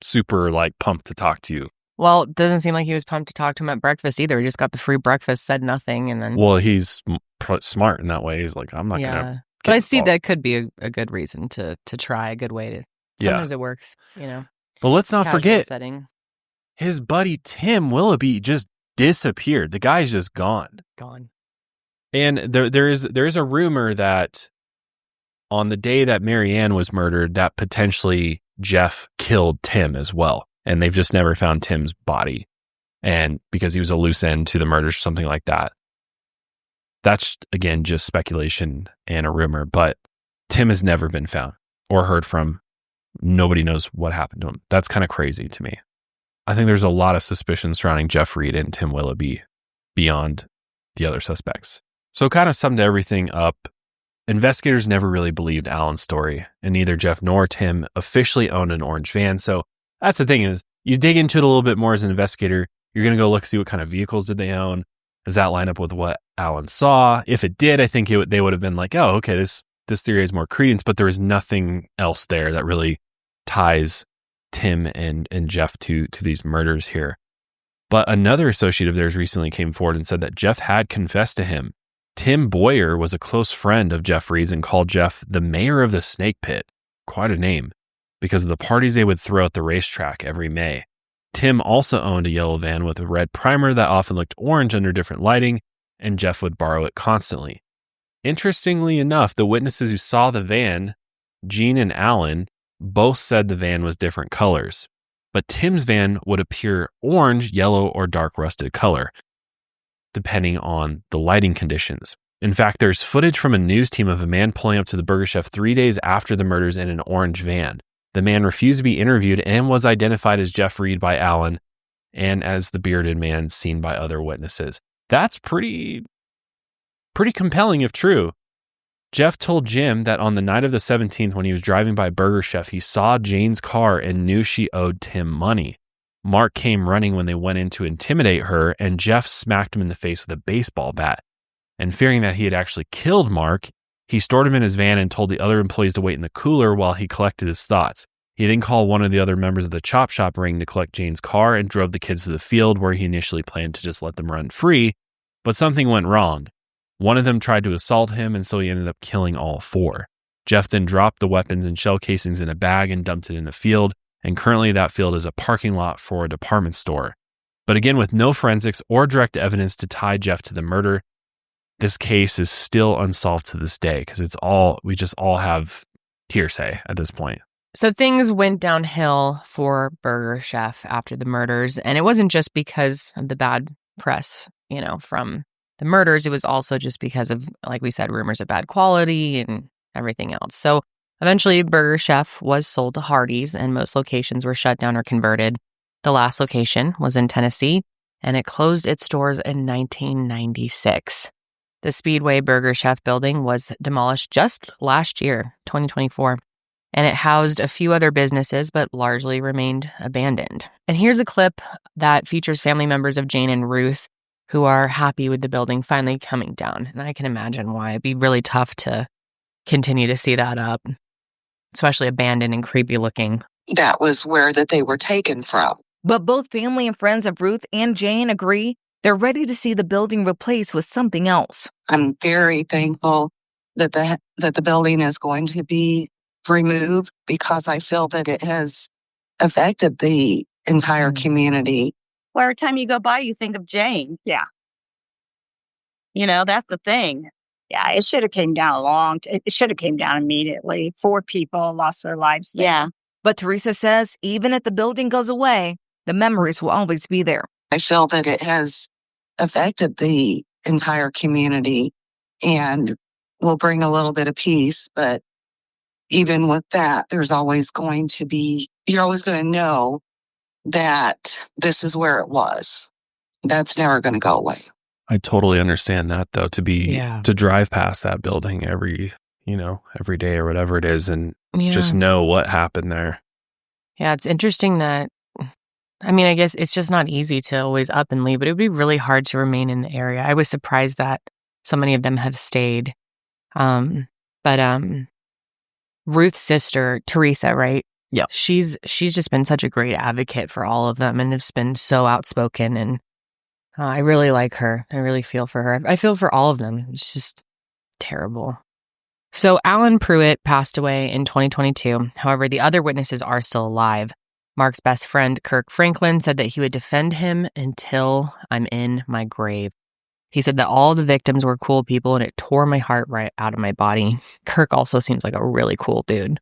super like pumped to talk to you. Well, it doesn't seem like he was pumped to talk to him at breakfast either. He just got the free breakfast, said nothing, and then. Well, he's smart in that way. He's like, I'm not going to. But I see that could be a good reason to try, a good way to. Sometimes it works, But let's not forget, setting. His buddy Tim Willoughby just disappeared. The guy's just gone. And there is a rumor that on the day that Marianne was murdered, that potentially Jeff killed Tim as well. And they've just never found Tim's body. And because he was a loose end to the murders, something like that. That's, again, just speculation and a rumor. But Tim has never been found or heard from. Nobody knows what happened to him. That's kind of crazy to me. I think there's a lot of suspicion surrounding Jeff Friedt and Tim Willoughby beyond the other suspects. So kind of summed everything up. Investigators never really believed Alan's story, and neither Jeff nor Tim officially owned an orange van. So that's the thing is, you dig into it a little bit more as an investigator, you're going to go look, see what kind of vehicles did they own. Does that line up with what Alan saw? If it did, I think they would have been like, oh, okay, this theory has more credence, but there is nothing else there that really ties Tim and Jeff to these murders here. But another associate of theirs recently came forward and said that Jeff had confessed to him. Tim Boyer was a close friend of Jeff Fried's and called Jeff the mayor of the snake pit. Quite a name, because of the parties they would throw at the racetrack every May. Tim also owned a yellow van with a red primer that often looked orange under different lighting, and Jeff would borrow it constantly. Interestingly enough, the witnesses who saw the van, Jayne and Alan, both said the van was different colors, but Tim's van would appear orange, yellow, or dark rusted color, depending on the lighting conditions. In fact, there's footage from a news team of a man pulling up to the Burger Chef 3 days after the murders in an orange van. The man refused to be interviewed and was identified as Jeff Friedt by Alan and as the bearded man seen by other witnesses. That's pretty compelling if true. Jeff told Jim that on the night of the 17th, when he was driving by Burger Chef, he saw Jayne's car and knew she owed Tim money. Mark came running when they went in to intimidate her, and Jeff smacked him in the face with a baseball bat. And fearing that he had actually killed Mark, he stored him in his van and told the other employees to wait in the cooler while he collected his thoughts. He then called one of the other members of the Chop Shop ring to collect Jayne's car and drove the kids to the field where he initially planned to just let them run free, but something went wrong. One of them tried to assault him, and so he ended up killing all 4. Jeff then dropped the weapons and shell casings in a bag and dumped it in a field, and currently that field is a parking lot for a department store. But again, with no forensics or direct evidence to tie Jeff to the murder, this case is still unsolved to this day because we just all have hearsay at this point. So things went downhill for Burger Chef after the murders, and it wasn't just because of the bad press, from the murders. It was also just because of, like we said, rumors of bad quality and everything else. So eventually Burger Chef was sold to Hardee's, and most locations were shut down or converted. The last location was in Tennessee, and it closed its doors in 1996. The Speedway Burger Chef building was demolished just last year, 2024, and it housed a few other businesses but largely remained abandoned. And here's a clip that features family members of Jayne and Ruth who are happy with the building finally coming down. And I can imagine why. It'd be really tough to continue to see that up, especially abandoned and creepy looking. That was where that they were taken from. But both family and friends of Ruth and Jayne agree they're ready to see the building replaced with something else. I'm very thankful that the building is going to be removed because I feel that it has affected the entire community. Well, every time you go by, you think of Jayne. Yeah. That's the thing. Yeah, it should have came down it should have came down immediately. 4 people lost their lives there. Yeah. But Teresa says even if the building goes away, the memories will always be there. I feel that it has affected the entire community and will bring a little bit of peace. But even with that, there's always going to be, you're always going to know that this is where it was. That's never going to go away. I totally understand that, though, to drive past that building every day or whatever it is and just know what happened there. Yeah, it's interesting that, I guess it's just not easy to always up and leave, but it would be really hard to remain in the area. I was surprised that so many of them have stayed. But Ruth's sister, Teresa, right? Yeah. She's just been such a great advocate for all of them and has been so outspoken, and I really like her. I really feel for her. I feel for all of them. It's just terrible. So Alan Pruitt passed away in 2022. However, the other witnesses are still alive. Mark's best friend, Kirk Franklin, said that he would defend him until I'm in my grave. He said that all the victims were cool people and it tore my heart right out of my body. Kirk also seems like a really cool dude.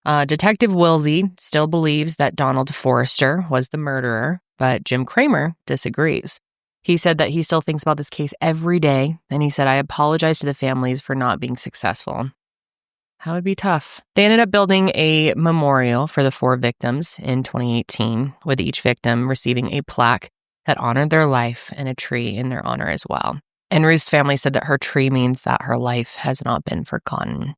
Detective Wilsey still believes that Donald Forrester was the murderer, but Jim Kramer disagrees. He said that he still thinks about this case every day, and he said, I apologize to the families for not being successful. That would be tough. They ended up building a memorial for the 4 victims in 2018, with each victim receiving a plaque that honored their life and a tree in their honor as well. And Ruth's family said that her tree means that her life has not been forgotten.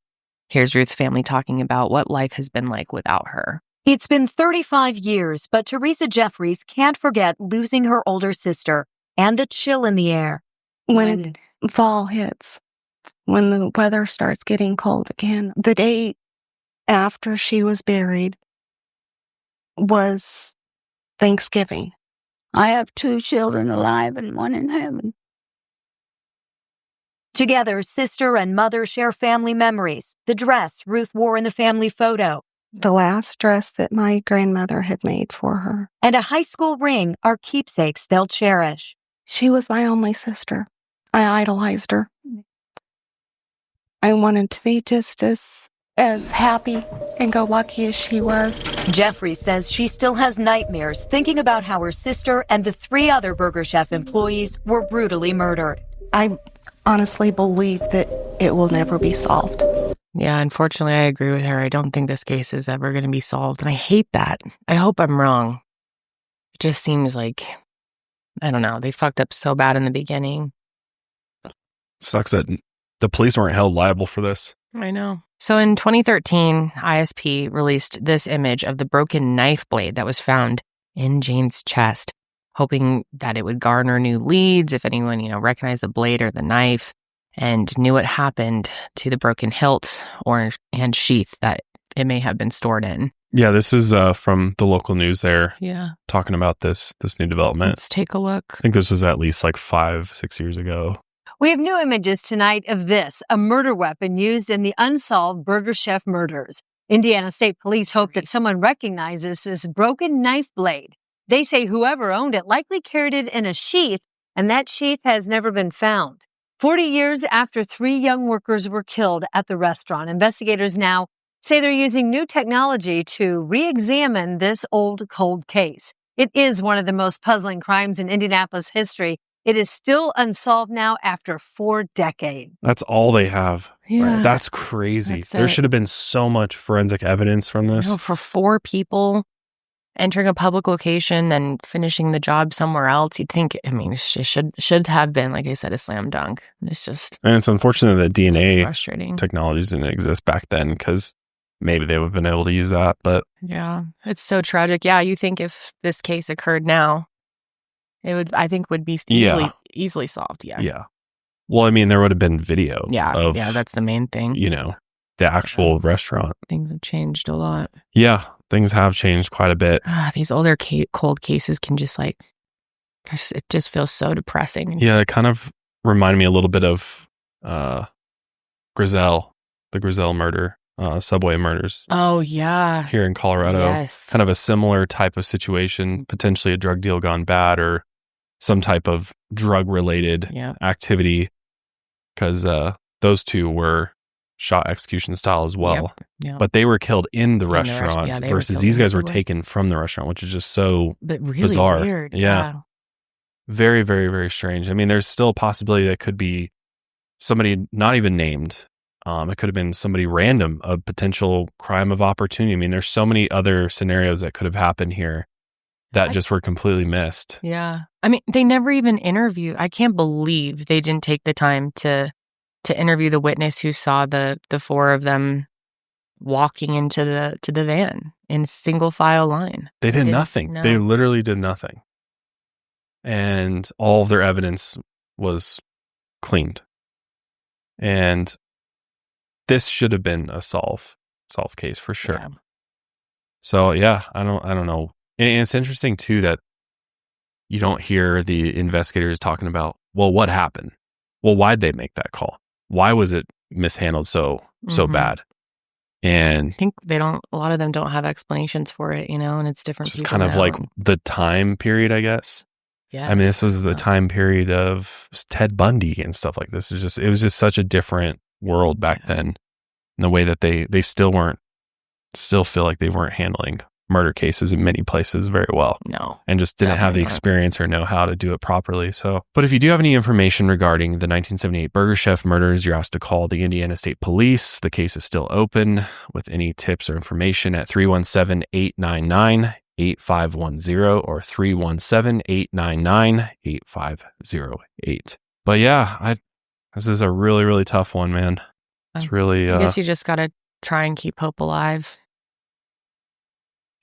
Here's Ruth's family talking about what life has been like without her. It's been 35 years, but Teresa Jeffries can't forget losing her older sister and the chill in the air. When fall hits, when the weather starts getting cold again, the day after she was buried was Thanksgiving. I have 2 children alive and 1 in heaven. Together, sister and mother share family memories. The dress Ruth wore in the family photo. The last dress that my grandmother had made for her. And a high school ring are keepsakes they'll cherish. She was my only sister. I idolized her. I wanted to be just as happy and go lucky as she was. Jeffrey says she still has nightmares thinking about how her sister and the 3 other Burger Chef employees were brutally murdered. I honestly believe that it will never be solved. Yeah, unfortunately, I agree with her. I don't think this case is ever going to be solved, and I hate that. I hope I'm wrong. It just seems like, I don't know, they fucked up so bad in the beginning. Sucks that the police weren't held liable for this. I know. So in 2013, ISP released this image of the broken knife blade that was found in Jayne's chest, hoping that it would garner new leads if anyone, recognized the blade or the knife and knew what happened to the broken hilt and sheath that it may have been stored in. Yeah, this is from the local news there. Yeah. Talking about this new development. Let's take a look. I think this was at least like 5-6 years ago. We have new images tonight of this, a murder weapon used in the unsolved Burger Chef murders. Indiana State Police hope that someone recognizes this broken knife blade. They say whoever owned it likely carried it in a sheath, and that sheath has never been found. 40 years after 3 young workers were killed at the restaurant, investigators now say they're using new technology to re-examine this old cold case. It is one of the most puzzling crimes in Indianapolis history. It is still unsolved now after 4 decades. That's all they have. Yeah. That's crazy. There should have been so much forensic evidence from this. For 4 people entering a public location and finishing the job somewhere else, you'd think, it should have been, like I said, a slam dunk. It's just... And it's unfortunate that DNA frustrating. Technologies didn't exist back then, because maybe they would have been able to use that, but... Yeah, it's so tragic. Yeah, you think if this case occurred now, would be easily solved. Yeah. Yeah. Well, I mean, there would have been video. Yeah. That's the main thing. The actual restaurant. Things have changed a lot. Yeah. Things have changed quite a bit. These older cold cases can just it just feels so depressing. Yeah. It kind of reminded me a little bit of Griselle, the Griselle murder, subway murders. Oh, yeah. Here in Colorado. Yes. Kind of a similar type of situation, potentially a drug deal gone bad or some type of drug-related activity, because those 2 were shot execution style as well. Yep. But they were killed in the restaurant versus these guys were taken from the restaurant, which is just so really bizarre. Weird. Yeah. Very, very, very strange. I mean, there's still a possibility that could be somebody not even named. It could have been somebody random, a potential crime of opportunity. I mean, there's so many other scenarios that could have happened here that just were completely missed. Yeah. I mean, they never even interviewed. I can't believe they didn't take the time to interview the witness who saw the 4 of them walking into the van in single file line. They did nothing. No. They literally did nothing. And all of their evidence was cleaned. And this should have been a solve case for sure. Yeah. So yeah, I don't know. And it's interesting too that you don't hear the investigators talking about, well, what happened? Well, why'd they make that call? Why was it mishandled so bad? And I think a lot of them don't have explanations for it, and it's different. Just kind of like the time period, I guess. Yeah. I mean, this was the time period of Ted Bundy and stuff like this. It was just such a different world back then. In the way that they still feel like they weren't handling murder cases in many places very well. No. And just didn't have the experience or know how to do it properly. So, but if you do have any information regarding the 1978 Burger Chef murders, you're asked to call the Indiana State Police. The case is still open with any tips or information at 317-899-8510 or 317-899-8508. But yeah, this is a really, really tough one, man. It's really... I guess you just got to try and keep hope alive.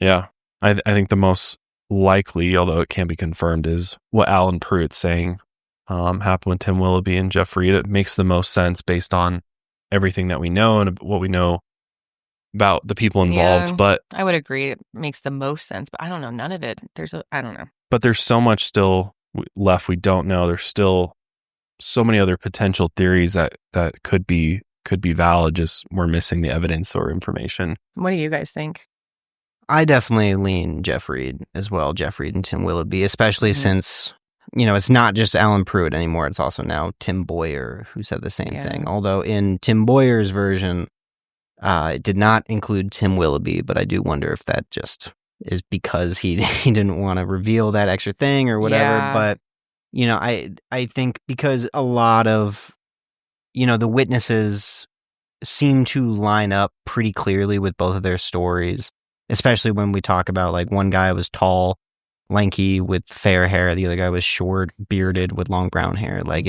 Yeah. I think the most likely, although it can't be confirmed, is what Alan Pruitt's saying happened with Tim Willoughby and Jeff Friedt. It makes the most sense based on everything that we know and what we know about the people involved. Yeah, but I would agree. It makes the most sense, but I don't know. None of it. I don't know. But there's so much still left we don't know. There's still so many other potential theories that could be valid. Just we're missing the evidence or information. What do you guys think? I definitely lean Jeff Friedt as well. Jeff Friedt and Tim Willoughby, especially since, it's not just Alan Pruitt anymore. It's also now Tim Boyer who said the same thing. Although in Tim Boyer's version, it did not include Tim Willoughby, but I do wonder if that just is because he didn't want to reveal that extra thing or whatever. Yeah. But, I think because a lot of, the witnesses seem to line up pretty clearly with both of their stories. Especially when we talk about, like, one guy was tall, lanky with fair hair. The other guy was short, bearded with long brown hair. Like,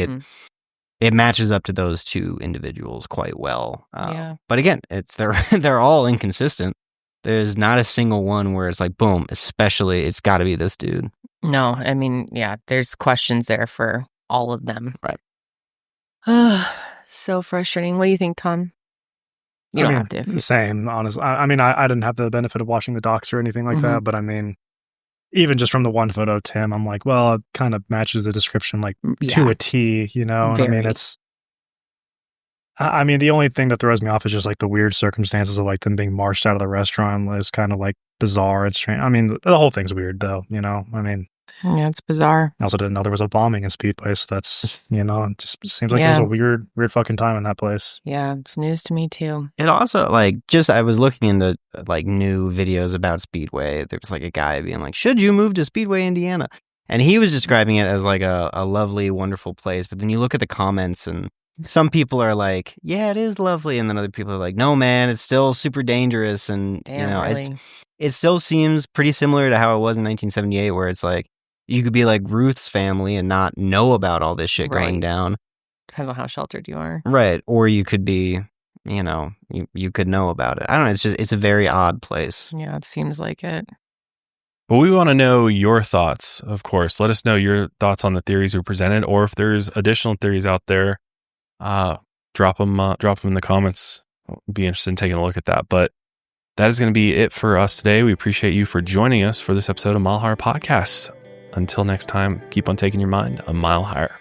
it matches up to those two individuals quite well. Yeah. But again, they're all inconsistent. There's not a single one where it's like, boom, especially it's got to be this dude. No, I mean, yeah, there's questions there for all of them. Right. So frustrating. What do you think, Tom? You don't have to. The same, honestly. I mean, I didn't have the benefit of watching the docs or anything like that, but I mean, even just from the one photo of Tim, I'm like, well, it kind of matches the description like to a T, you know? And I mean, I mean, the only thing that throws me off is just like the weird circumstances of like them being marched out of the restaurant is kind of like bizarre and strange. I mean, the whole thing's weird though, you know? I mean, yeah, it's bizarre. I also didn't know there was a bombing in Speedway, so that's, you know, it just seems like there's a weird fucking time in that place. Yeah, it's news to me too. It also, like, I was looking into, like, new videos about Speedway. There was, like, a guy being like, should you move to Speedway, Indiana? And he was describing it as, like, a lovely, wonderful place. But then you look at the comments, and some people are like, yeah, it is lovely. And then other people are like, no, man, it's still super dangerous. And, you know, really? It still seems pretty similar to how it was in 1978, where it's like, you could be like Ruth's family and not know about all this shit going down. Depends on how sheltered you are. Right. Or you could be, you know, you could know about it. I don't know. It's a very odd place. Yeah, it seems like it. But we want to know your thoughts, of course. Let us know your thoughts on the theories we presented, or if there's additional theories out there, drop them in the comments. I'll be interested in taking a look at that. But that is going to be it for us today. We appreciate you for joining us for this episode of Mile Higher Podcast. Until next time, keep on taking your mind a mile higher.